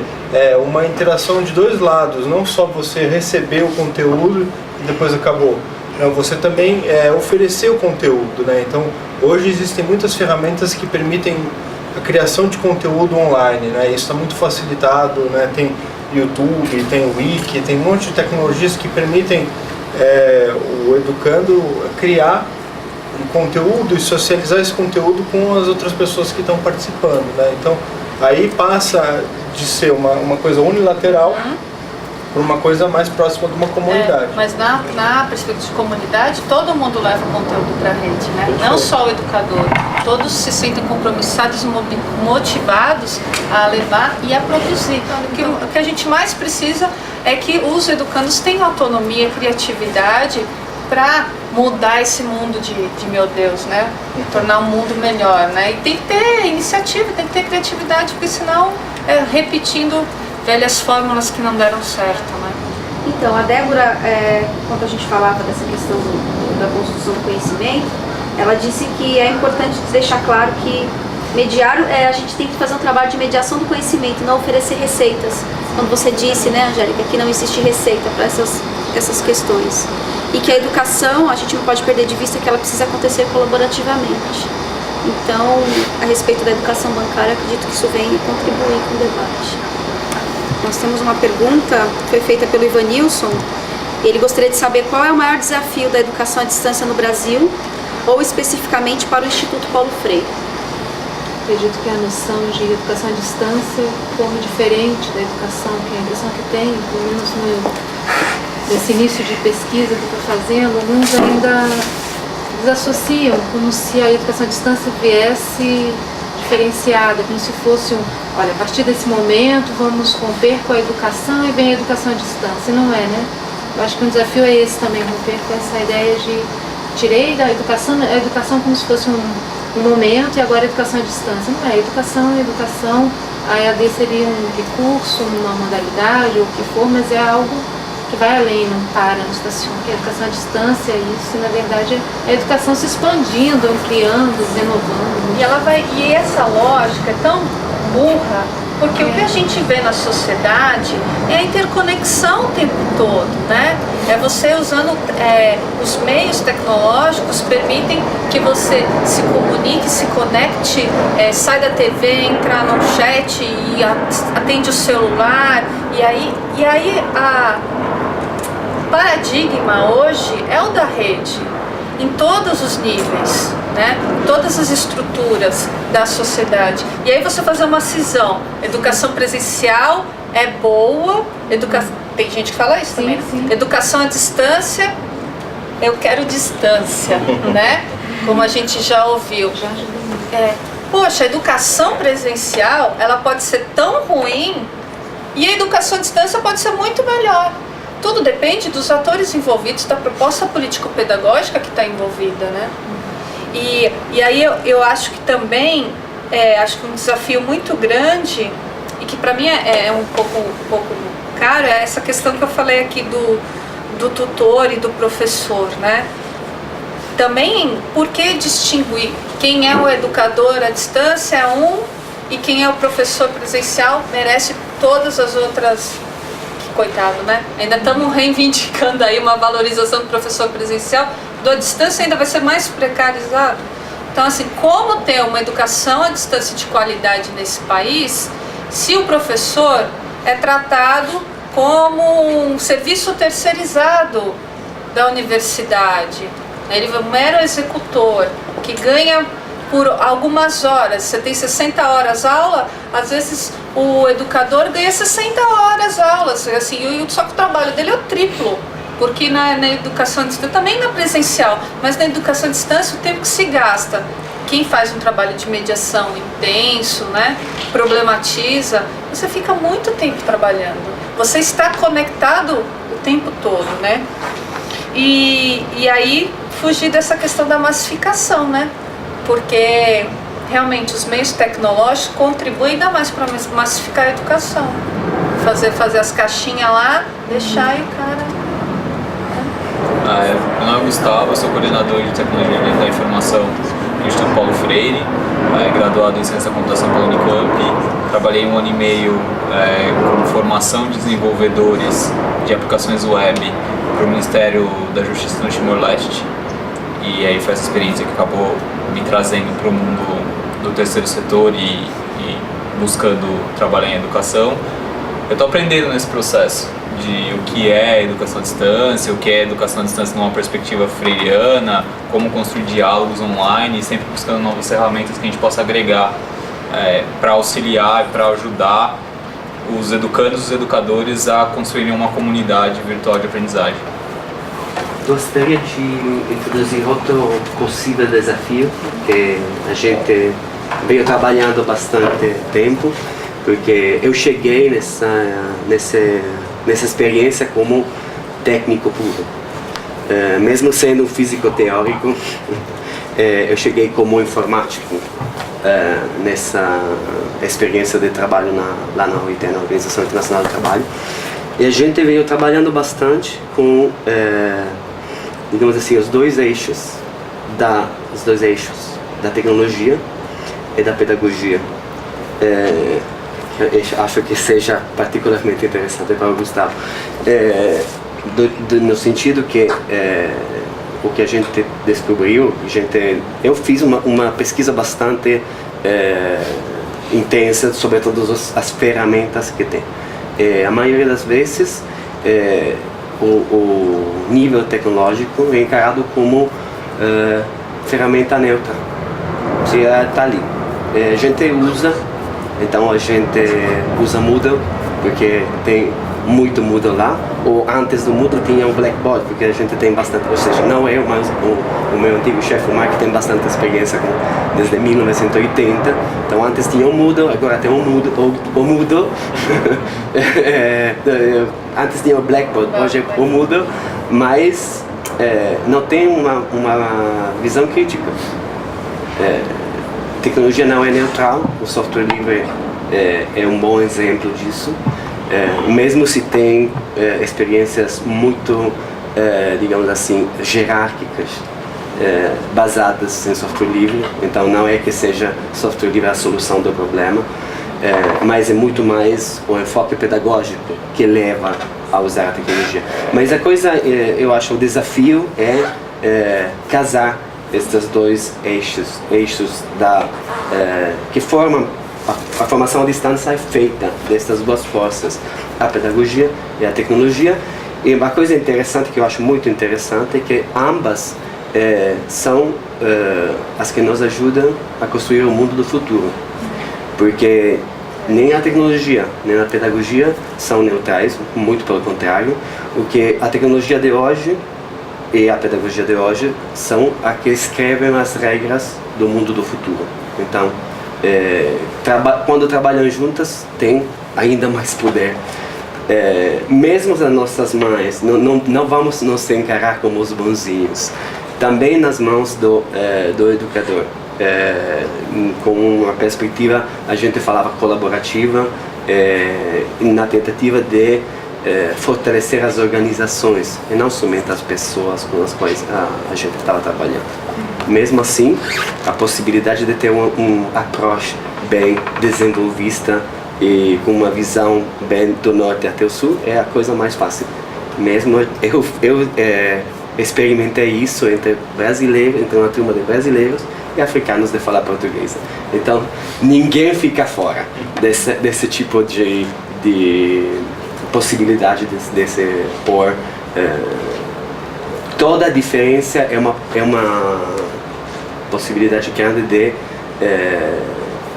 uma interação de dois lados, não só você receber o conteúdo e depois acabou, não, você também oferecer o conteúdo, né? Então, hoje existem muitas ferramentas que permitem a criação de conteúdo online, né? Isso está muito facilitado, né? Tem YouTube, tem o Wiki, tem um monte de tecnologias que permitem o educando criar um conteúdo e socializar esse conteúdo com as outras pessoas que estão participando, né? Então, aí passa de ser uma coisa unilateral para uma coisa mais próxima de uma comunidade. Mas na perspectiva de comunidade, todo mundo leva o conteúdo para a rede, né? Perfeito. Não só o educador. Todos se sentem compromissados, motivados a levar e a produzir. O que a gente mais precisa é que os educandos tenham autonomia, criatividade para mudar esse mundo de meu Deus, né? E tornar um mundo melhor, né? E tem que ter iniciativa, tem que ter criatividade, porque senão repetindo velhas fórmulas que não deram certo, né? Então, a Débora, quando a gente falava dessa questão da construção do conhecimento, ela disse que é importante deixar claro que mediar, a gente tem que fazer um trabalho de mediação do conhecimento, não oferecer receitas. Quando você disse, né, Angélica, que não existe receita para essas questões. E que a educação, a gente não pode perder de vista que ela precisa acontecer colaborativamente. Então, a respeito da educação bancária, acredito que isso vem contribuir com o debate. Nós temos uma pergunta que foi feita pelo Ivanilson. Ele gostaria de saber qual é o maior desafio da educação à distância no Brasil, ou especificamente para o Instituto Paulo Freire. Acredito que a noção de educação à distância é um pouco diferente da educação, que é a impressão que tem, pelo menos nesse início de pesquisa que estou fazendo, alguns ainda desassociam como se a educação à distância viesse diferenciada, como se fosse olha, a partir desse momento vamos romper com a educação e vem a educação à distância. E não é, né? Eu acho que um desafio é esse também, romper com essa ideia de tirei da educação, a educação como se fosse um momento e agora a educação à distância. Não é, educação, a EAD seria um recurso, uma modalidade ou o que for, mas é algo que vai além, não para, não estaciona, que a educação à distância é isso, e na verdade é a educação se expandindo, ampliando, renovando. E essa lógica é tão burra, porque o que a gente vê na sociedade é a interconexão o tempo todo, né? É você usando os meios tecnológicos permitem que você se comunique, se conecte, sai da TV, entra no chat e atende o celular, e aí o paradigma hoje é o da rede, em todos os níveis, né? Todas as estruturas da sociedade. E aí você fazer uma cisão, educação presencial é boa, tem gente que fala isso também, sim. Educação à distância, eu quero distância, né? Como a gente já ouviu. Poxa, a educação presencial, ela pode ser tão ruim e a educação à distância pode ser muito melhor. Tudo depende dos atores envolvidos, da proposta político-pedagógica que está envolvida, né? E aí eu acho que também, acho que um desafio muito grande, e que para mim é um pouco caro, é essa questão que eu falei aqui do tutor e do professor, né? Também, por que distinguir quem é o educador à distância é e quem é o professor presencial merece todas as outras... Coitado, né? Ainda estamos reivindicando aí uma valorização do professor presencial, do à distância ainda vai ser mais precarizado. Então, assim, como ter uma educação à distância de qualidade nesse país, se o professor é tratado como um serviço terceirizado da universidade, ele é um mero executor, que ganha por algumas horas, você tem 60 horas aula, às vezes o educador ganha 60 horas aulas, assim, só que o trabalho dele é o triplo, porque na educação à distância, também na presencial, mas na educação à distância o tempo que se gasta, quem faz um trabalho de mediação intenso, né, problematiza, você fica muito tempo trabalhando, você está conectado o tempo todo, né, e aí fugir dessa questão da massificação, né, porque realmente os meios tecnológicos contribuem ainda mais para massificar a educação. Fazer as caixinhas lá, deixar e o cara... Meu nome é Gustavo, eu sou coordenador de Tecnologia da Informação do Instituto Paulo Freire, graduado em Ciência da Computação pela Unicamp. Trabalhei 1 ano e meio com formação de desenvolvedores de aplicações web para o Ministério da Justiça no Timor-Leste. E aí foi essa experiência que acabou me trazendo para o mundo do terceiro setor e buscando trabalhar em educação. Eu estou aprendendo nesse processo de o que é educação à distância, o que é educação à distância numa perspectiva freiriana, como construir diálogos online, sempre buscando novas ferramentas que a gente possa agregar para auxiliar, para ajudar os educandos e os educadores a construírem uma comunidade virtual de aprendizagem. Gostaria de introduzir outro possível desafio que a gente veio trabalhando há bastante tempo, porque eu cheguei nessa experiência como técnico puro. Mesmo sendo físico teórico, eu cheguei como informático nessa experiência de trabalho lá na OIT, na Organização Internacional do Trabalho. E a gente veio trabalhando bastante com digamos assim, os dois eixos da tecnologia e da pedagogia. Eu acho que seja particularmente interessante para o Gustavo, no sentido que o que a gente descobriu, eu fiz uma pesquisa bastante intensa sobre todas as ferramentas que tem. A maioria das vezes o nível tecnológico é encarado como ferramenta neutra, se está ali. A gente usa Moodle porque tem muito Moodle lá, ou antes do Moodle tinha um Blackboard, porque a gente tem bastante, ou seja, não eu, mas o meu antigo chefe, o Mark, tem bastante experiência desde 1980, então antes tinha o Moodle, agora tem o Moodle, antes tinha o Blackboard, hoje é o Moodle, mas não tem uma visão crítica. Tecnologia não é neutral, o software livre é um bom exemplo disso. Mesmo se tem experiências muito, digamos assim, jerárquicas, basadas em software livre, então não é que seja software livre a solução do problema, mas é muito mais o enfoque pedagógico que leva a usar a tecnologia. Mas a coisa, eu acho, o desafio é casar estes dois eixos que formam a formação à distância é feita dessas duas forças, a pedagogia e a tecnologia. E uma coisa interessante que eu acho muito interessante é que ambas são as que nos ajudam a construir o mundo do futuro, porque nem a tecnologia nem a pedagogia são neutrais, muito pelo contrário. O que a tecnologia de hoje e a pedagogia de hoje são as que escrevem as regras do mundo do futuro. Então, quando trabalham juntas, tem ainda mais poder. Mesmo as nossas mães, não vamos nos encarar como os bonzinhos. Também nas mãos do educador. Com uma perspectiva, a gente falava colaborativa, na tentativa de fortalecer as organizações e não somente as pessoas com as quais a gente estava trabalhando. Mesmo assim, a possibilidade de ter um approach bem desenvolvista e com uma visão bem do norte até o sul é a coisa mais fácil. Mesmo eu experimentei isso entre uma turma de brasileiros e africanos de falar português. Então, ninguém fica fora desse tipo de possibilidade de se pôr. Toda a diferença é uma possibilidade grande de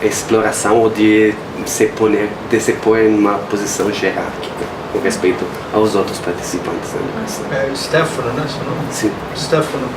exploração ou de se pôr em uma posição jerárquica com respeito aos outros participantes. Stefano, né? Seu nome? Sim. Stefano,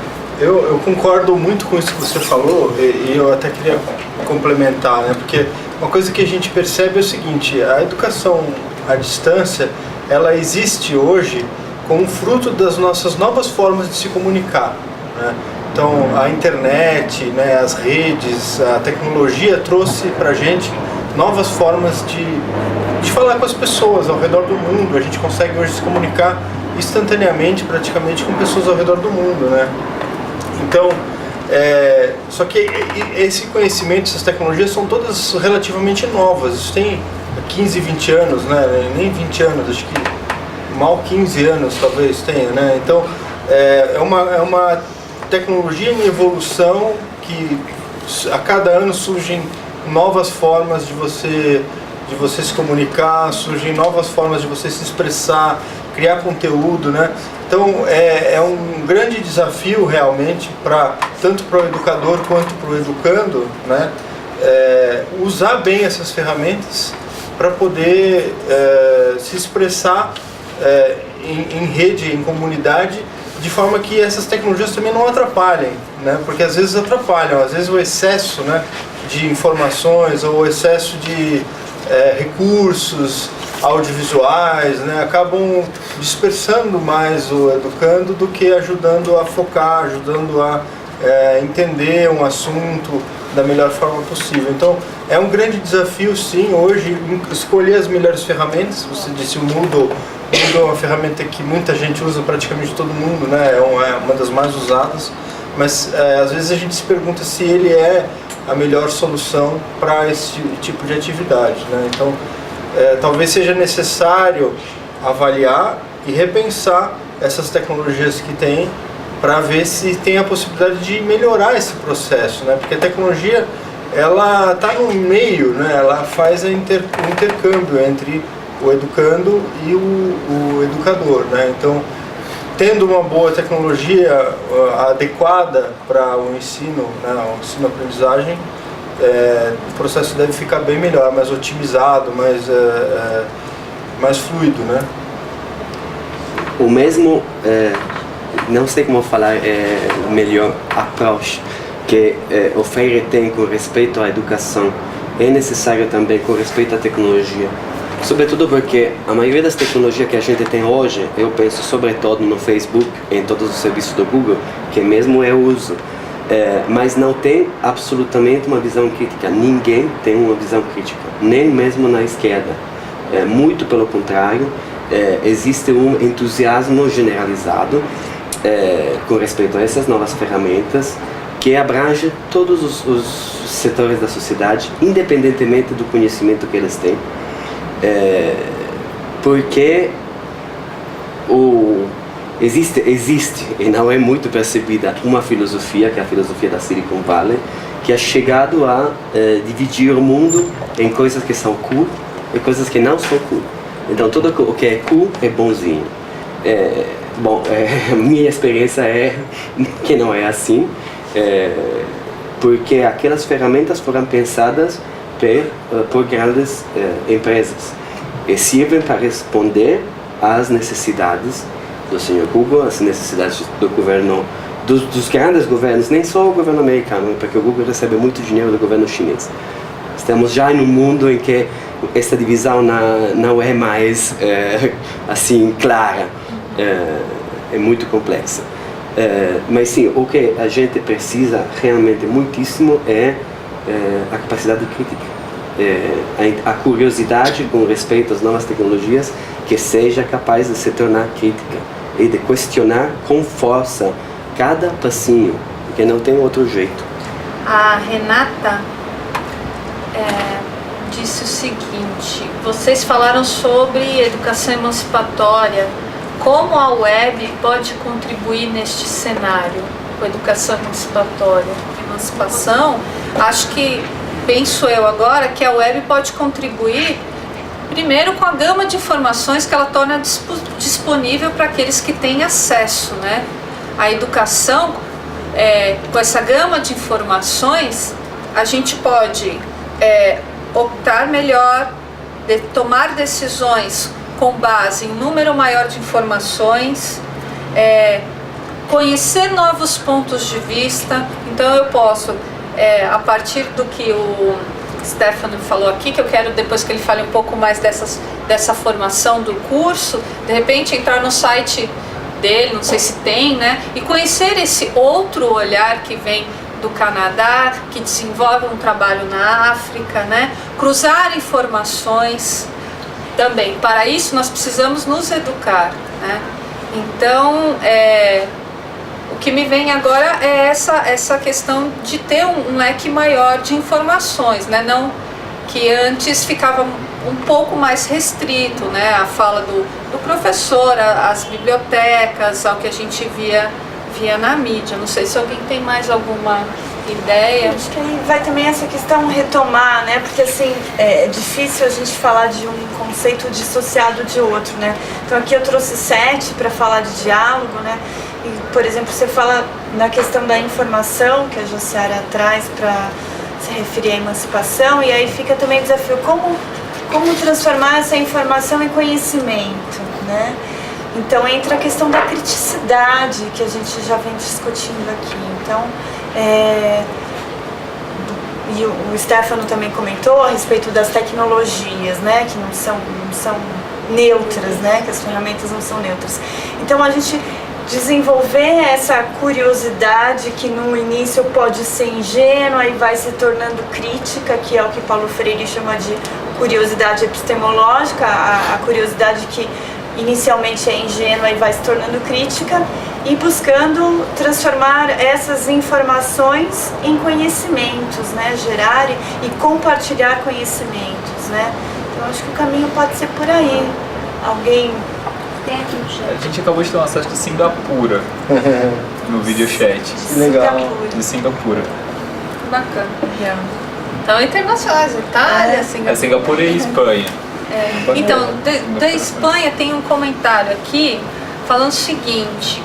eu concordo muito com isso que você falou e eu até queria complementar, né? Porque uma coisa que a gente percebe é o seguinte: a educação à distância, ela existe hoje como fruto das nossas novas formas de se comunicar, né? Então, a internet, né, as redes, a tecnologia trouxe para a gente novas formas de falar com as pessoas ao redor do mundo. A gente consegue hoje se comunicar instantaneamente, praticamente, com pessoas ao redor do mundo, né? Então, só que esse conhecimento, essas tecnologias são todas relativamente novas. Isso tem 15, 20 anos, né? Nem 20 anos, acho que mal 15 anos talvez tenha, né? Então, é uma tecnologia em evolução que a cada ano surgem novas formas de você se comunicar, surgem novas formas de você se expressar, criar conteúdo, né? Então é um grande desafio realmente tanto para o educador quanto para o educando, né? Usar bem essas ferramentas para poder se expressar em rede, em comunidade, de forma que essas tecnologias também não atrapalhem, né? Porque às vezes atrapalham, às vezes o excesso, né, de informações ou o excesso de recursos audiovisuais, né, acabam dispersando mais o educando do que ajudando a focar, ajudando a entender um assunto da melhor forma possível. Então é um grande desafio, sim, hoje escolher as melhores ferramentas. Você disse o Moodle é uma ferramenta que muita gente usa, praticamente todo mundo, né? É uma das mais usadas, mas às vezes a gente se pergunta se ele é a melhor solução para esse tipo de atividade, né? Então, talvez seja necessário avaliar e repensar essas tecnologias que tem para ver se tem a possibilidade de melhorar esse processo, né? Porque a tecnologia, ela está no meio, né? Ela faz o intercâmbio entre o educando e o educador, né? Então, tendo uma boa tecnologia adequada para o ensino, né? O ensino-aprendizagem, o processo deve ficar bem melhor, mais otimizado, mais fluido, né? O mesmo, não sei como falar melhor, approach que o Freire tem com respeito à educação é necessário também com respeito à tecnologia. Sobretudo porque a maioria das tecnologias que a gente tem hoje, eu penso sobretudo no Facebook, em todos os serviços do Google, que mesmo eu uso, mas não tem absolutamente uma visão crítica. Ninguém tem uma visão crítica, nem mesmo na esquerda. Muito pelo contrário, existe um entusiasmo generalizado com respeito a essas novas ferramentas que abrange todos os setores da sociedade, independentemente do conhecimento que eles têm. Porque existe e não é muito percebida uma filosofia, que é a filosofia da Silicon Valley, que é chegado a dividir o mundo em coisas que são cool e coisas que não são cool. Então tudo o que é cool é bonzinho. Minha experiência é que não é assim, porque aquelas ferramentas foram pensadas por grandes empresas e servem para responder às necessidades do senhor Google, às necessidades do governo, dos grandes governos, nem só o governo americano, porque o Google recebe muito dinheiro do governo chinês. Estamos já em um mundo em que essa divisão não é mais assim clara, é muito complexa. Mas sim, o que a gente precisa realmente muitíssimo é a capacidade crítica, a curiosidade com respeito às novas tecnologias que seja capaz de se tornar crítica e de questionar com força cada passinho, porque não tem outro jeito. A Renata disse o seguinte: vocês falaram sobre educação emancipatória. Como a web pode contribuir neste cenário com a educação emancipatória? Emancipação, acho que, penso eu agora, que a web pode contribuir primeiro com a gama de informações que ela torna disponível para aqueles que têm acesso, né? A educação, com essa gama de informações, a gente pode optar melhor, tomar decisões com base em número maior de informações, conhecer novos pontos de vista. Então eu posso, a partir do que o Stefano falou aqui, que eu quero depois que ele fale um pouco mais dessa formação do curso, de repente entrar no site dele, não sei se tem, né, e conhecer esse outro olhar que vem do Canadá, que desenvolve um trabalho na África, né, cruzar informações. Também, para isso nós precisamos nos educar, né? Então, o que me vem agora é essa questão de ter um leque maior de informações, né? Não que antes ficava um pouco mais restrito, né? A fala do professor, as bibliotecas, ao que a gente via na mídia. Não sei se alguém tem mais alguma ideia. Acho que aí vai também essa questão retomar, né? Porque assim, é difícil a gente falar de um conceito dissociado de outro, né? Então aqui eu trouxe 7 para falar de diálogo, né? E, por exemplo, você fala na questão da informação, que a Josiara traz para se referir à emancipação, e aí fica também o desafio, como transformar essa informação em conhecimento, né? Então entra a questão da criticidade, que a gente já vem discutindo aqui. Então, e o Stefano também comentou a respeito das tecnologias, né, que não são neutras, né, que as ferramentas não são neutras. Então a gente desenvolver essa curiosidade que no início pode ser ingênua e vai se tornando crítica, que é o que Paulo Freire chama de curiosidade epistemológica, a curiosidade que inicialmente é ingênua e vai se tornando crítica, e buscando transformar essas informações em conhecimentos, né? Gerar e compartilhar conhecimentos, né? Então acho que o caminho pode ser por aí. Alguém Tem aqui no chat. A gente acabou de ter uma acesso de Singapura no videochat. Legal. De Singapura. Bacana. Então, internacionais, Itália, Singapura. É Singapura e Espanha. Então, da Espanha tem um comentário aqui falando o seguinte,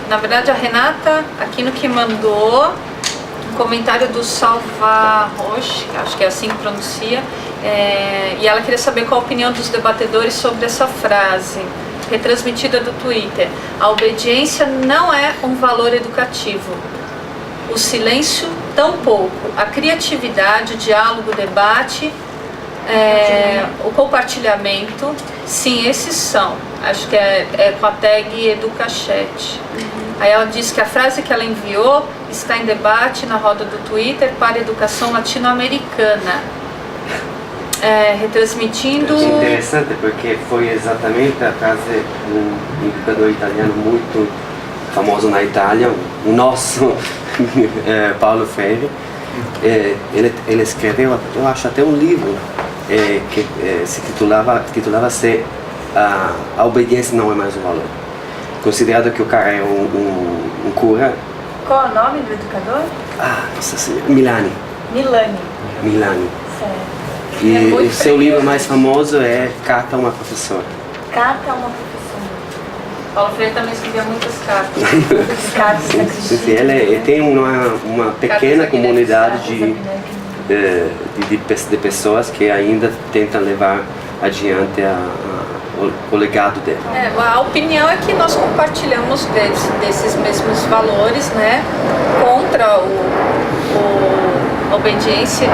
na verdade a Renata Aquino que mandou um comentário do Salva Roche, acho que é assim que pronuncia, e ela queria saber qual a opinião dos debatedores sobre essa frase, retransmitida do Twitter. A obediência não é um valor educativo. O silêncio, tampouco. A criatividade, o diálogo, o debate, o compartilhamento, sim, esses são. Acho que é com a tag EducaChat. Aí ela diz que a frase que ela enviou está em debate na roda do Twitter para a educação latino-americana. Retransmitindo... É interessante porque foi exatamente a frase de um educador italiano muito famoso na Itália, o nosso Paulo Freire. Ele escreveu, eu acho, até um livro que se titulava-se A Obediência Não É Mais um Valor. Considerado que o cara é um cura. Qual é o nome do educador? Nossa senhora, Milani. Milani. Certo. E seu livro mais famoso é Carta a uma Professora. Carta a uma professora. Paulo Freire também escrevia muitas cartas. Cartas Ele tem uma pequena comunidade de pessoas que ainda tentam levar adiante o legado dele. A opinião é que nós compartilhamos desses mesmos valores, né, contra a obediência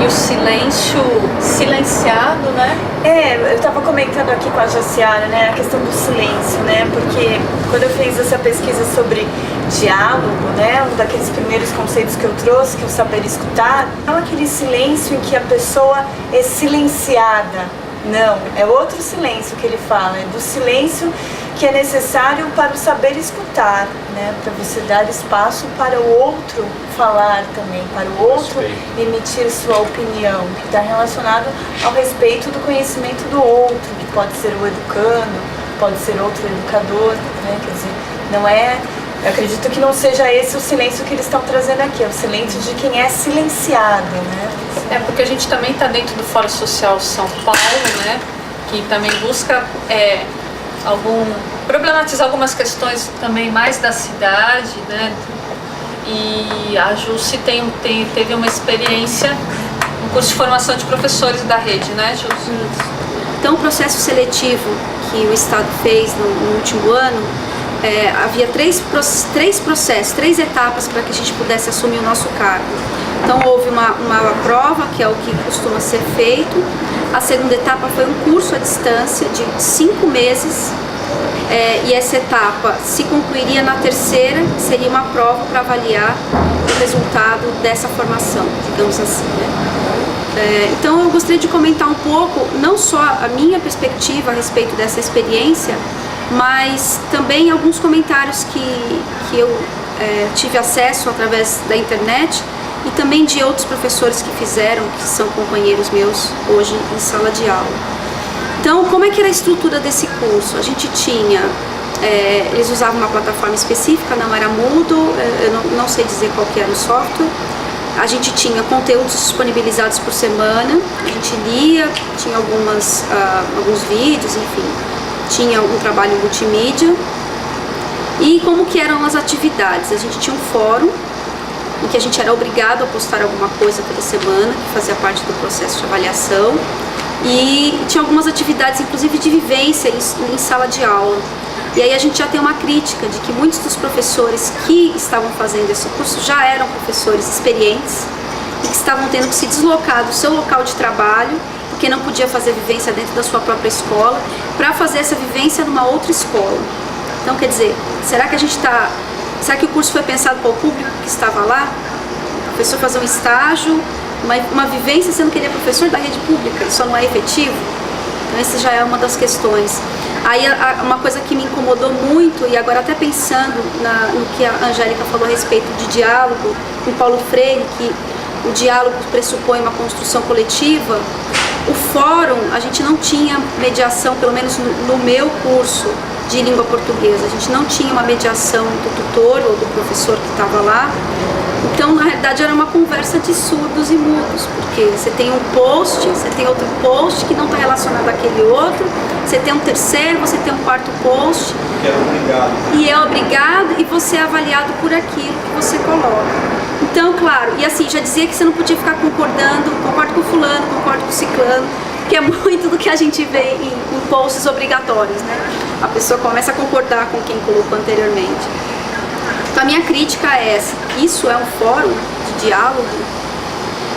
e o silêncio silenciado, né? Eu estava comentando aqui com a Jaciara, né, a questão do silêncio, né, porque quando eu fiz essa pesquisa sobre diálogo, né, um daqueles primeiros conceitos que eu trouxe, que é o saber escutar, não aquele silêncio em que a pessoa é silenciada, não, é outro silêncio que ele fala, é do silêncio que é necessário para o saber escutar, né, para você dar espaço para o outro falar também, para o outro emitir sua opinião, que está relacionado ao respeito do conhecimento do outro, que pode ser o educando, pode ser outro educador, né, quer dizer, não é... Eu acredito que não seja esse o silêncio que eles estão trazendo aqui, é o silêncio de quem é silenciado, né? Porque a gente também está dentro do Fórum Social São Paulo, né? Que também busca problematizar algumas questões também mais da cidade, né? E a Jusce teve uma experiência no curso de formação de professores da rede, né, Jusce? Então, o processo seletivo que o Estado fez no último ano, havia três processos, 3 etapas para que a gente pudesse assumir o nosso cargo. Então houve uma prova, que é o que costuma ser feito. A segunda etapa foi um curso à distância de 5 meses, e essa etapa se concluiria na terceira, seria uma prova para avaliar o resultado dessa formação, digamos assim, né? Então eu gostaria de comentar um pouco, não só a minha perspectiva a respeito dessa experiência, mas também alguns comentários que eu tive acesso através da internet e também de outros professores que fizeram, que são companheiros meus hoje em sala de aula. Então, como é que era a estrutura desse curso? A gente tinha, eles usavam uma plataforma específica, não era Moodle, eu não sei dizer qual que era o software. A gente tinha conteúdos disponibilizados por semana, a gente lia, tinha alguns vídeos, enfim. Tinha um trabalho multimídia. E como que eram as atividades? A gente tinha um fórum em que a gente era obrigado a postar alguma coisa toda semana, que fazia parte do processo de avaliação. E tinha algumas atividades, inclusive de vivência em sala de aula. E aí a gente já tem uma crítica de que muitos dos professores que estavam fazendo esse curso já eram professores experientes e que estavam tendo que se deslocar do seu local de trabalho, porque não podia fazer vivência dentro da sua própria escola, para fazer essa vivência numa outra escola. Então, quer dizer, será que o curso foi pensado para o público que estava lá? O professor fazer um estágio, uma vivência sendo que ele é professor da rede pública, isso não é efetivo? Então, essa já é uma das questões. Aí uma coisa que me incomodou muito, e agora até pensando no que a Angélica falou a respeito de diálogo, com Paulo Freire, que o diálogo pressupõe uma construção coletiva, o fórum, a gente não tinha mediação, pelo menos no meu curso de língua portuguesa, a gente não tinha uma mediação do tutor ou do professor que estava lá. Então, na realidade, era uma conversa de surdos e mudos, porque você tem um post, você tem outro post que não está relacionado àquele outro, você tem um terceiro, você tem um quarto post. Que é obrigado. E é obrigado, e você é avaliado por aquilo que você coloca. Então, claro, e assim, já dizia que você não podia ficar concordando, concordo com fulano, concordo com ciclano, que é muito do que a gente vê em posts obrigatórios, né? A pessoa começa a concordar com quem colocou anteriormente. Então a minha crítica é essa, isso é um fórum de diálogo,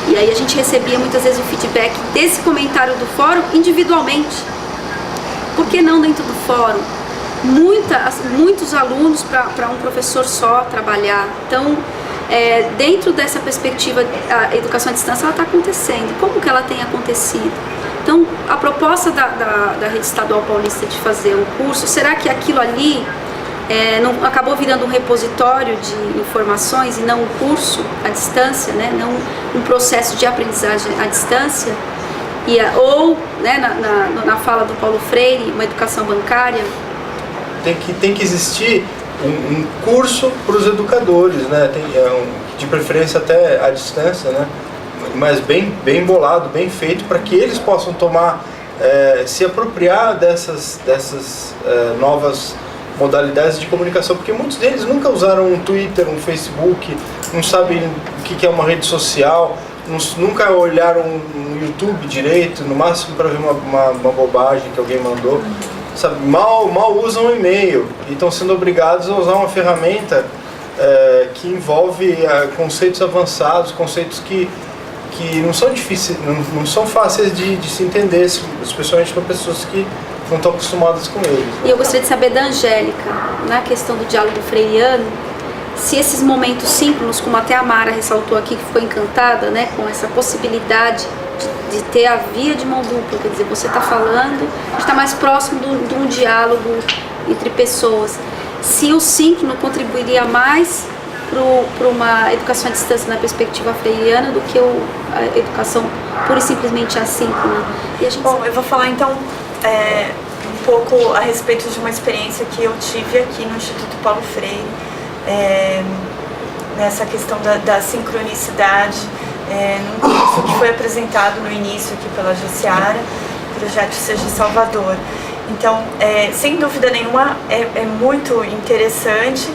e aí a gente recebia muitas vezes o feedback desse comentário do fórum individualmente. Por que não dentro do fórum? Muitos alunos para um professor só trabalhar. Então, dentro dessa perspectiva, a educação à distância ela está acontecendo. Como que ela tem acontecido? Então, a proposta da Rede Estadual Paulista de fazer um curso, será que aquilo ali não acabou virando um repositório de informações e não um curso à distância, né? Não um processo de aprendizagem à distância? Ou, né, na fala do Paulo Freire, uma educação bancária? Tem que existir um curso para os educadores, né? De preferência até à distância, né? Mas bem bolado, bem feito, para que eles possam se apropriar dessas novas modalidades de comunicação, porque muitos deles nunca usaram um Twitter, um Facebook, não sabem o que é uma rede social, nunca olharam um YouTube direito, no máximo para ver uma bobagem que alguém mandou, sabe? Mal usam o e-mail e estão sendo obrigados a usar uma ferramenta que envolve conceitos avançados, conceitos que não são difíceis, não são fáceis de se entender, especialmente para pessoas que não estão acostumadas com eles. E eu gostaria de saber da Angélica, na questão do diálogo freiriano, se esses momentos síncronos, como até a Mara ressaltou aqui, que ficou encantada, né, com essa possibilidade de ter a via de mão dupla, quer dizer, você está falando, está mais próximo de um diálogo entre pessoas. Se o síncrono contribuiria mais para uma educação à distância na perspectiva freiriana do que a educação pura e simplesmente assíncrona. Bom, eu vou falar então um pouco a respeito de uma experiência que eu tive aqui no Instituto Paulo Freire, nessa questão da sincronicidade, num curso que foi apresentado no início aqui pela Jaciara, projeto Seja Salvador. Então, sem dúvida nenhuma, é muito interessante,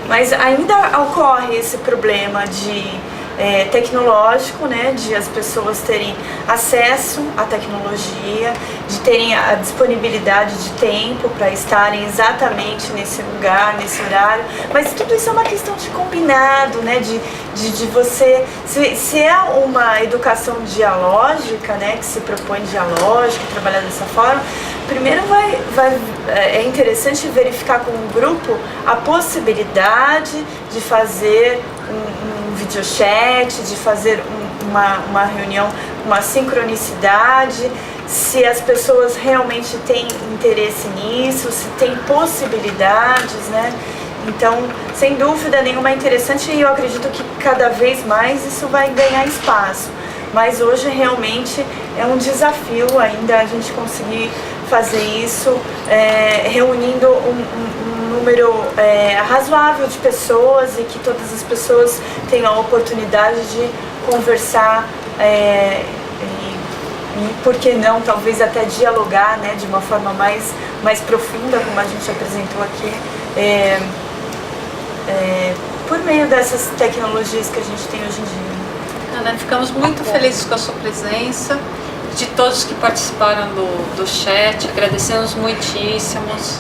mas ainda ocorre esse problema tecnológico, né, de as pessoas terem acesso à tecnologia, de terem a disponibilidade de tempo para estarem exatamente nesse lugar, nesse horário, mas tudo isso é uma questão de combinado, né, de você, se é uma educação dialógica, né, que se propõe dialógica, trabalhar dessa forma, primeiro é interessante verificar com o grupo a possibilidade de fazer um videochat, de fazer uma reunião, uma sincronicidade, se as pessoas realmente têm interesse nisso, se tem possibilidades, né? Então, sem dúvida nenhuma é interessante e eu acredito que cada vez mais isso vai ganhar espaço. Mas hoje realmente é um desafio ainda a gente conseguir fazer isso, reunindo um número razoável de pessoas e que todas as pessoas tenham a oportunidade de conversar e por que não, talvez até dialogar, né, de uma forma mais profunda, como a gente apresentou aqui, por meio dessas tecnologias que a gente tem hoje em dia. Ana, ficamos muito felizes com a sua presença, de todos que participaram do chat, agradecemos muitíssimos.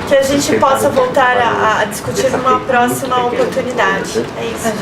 Que a gente possa voltar a discutir numa próxima oportunidade. É isso.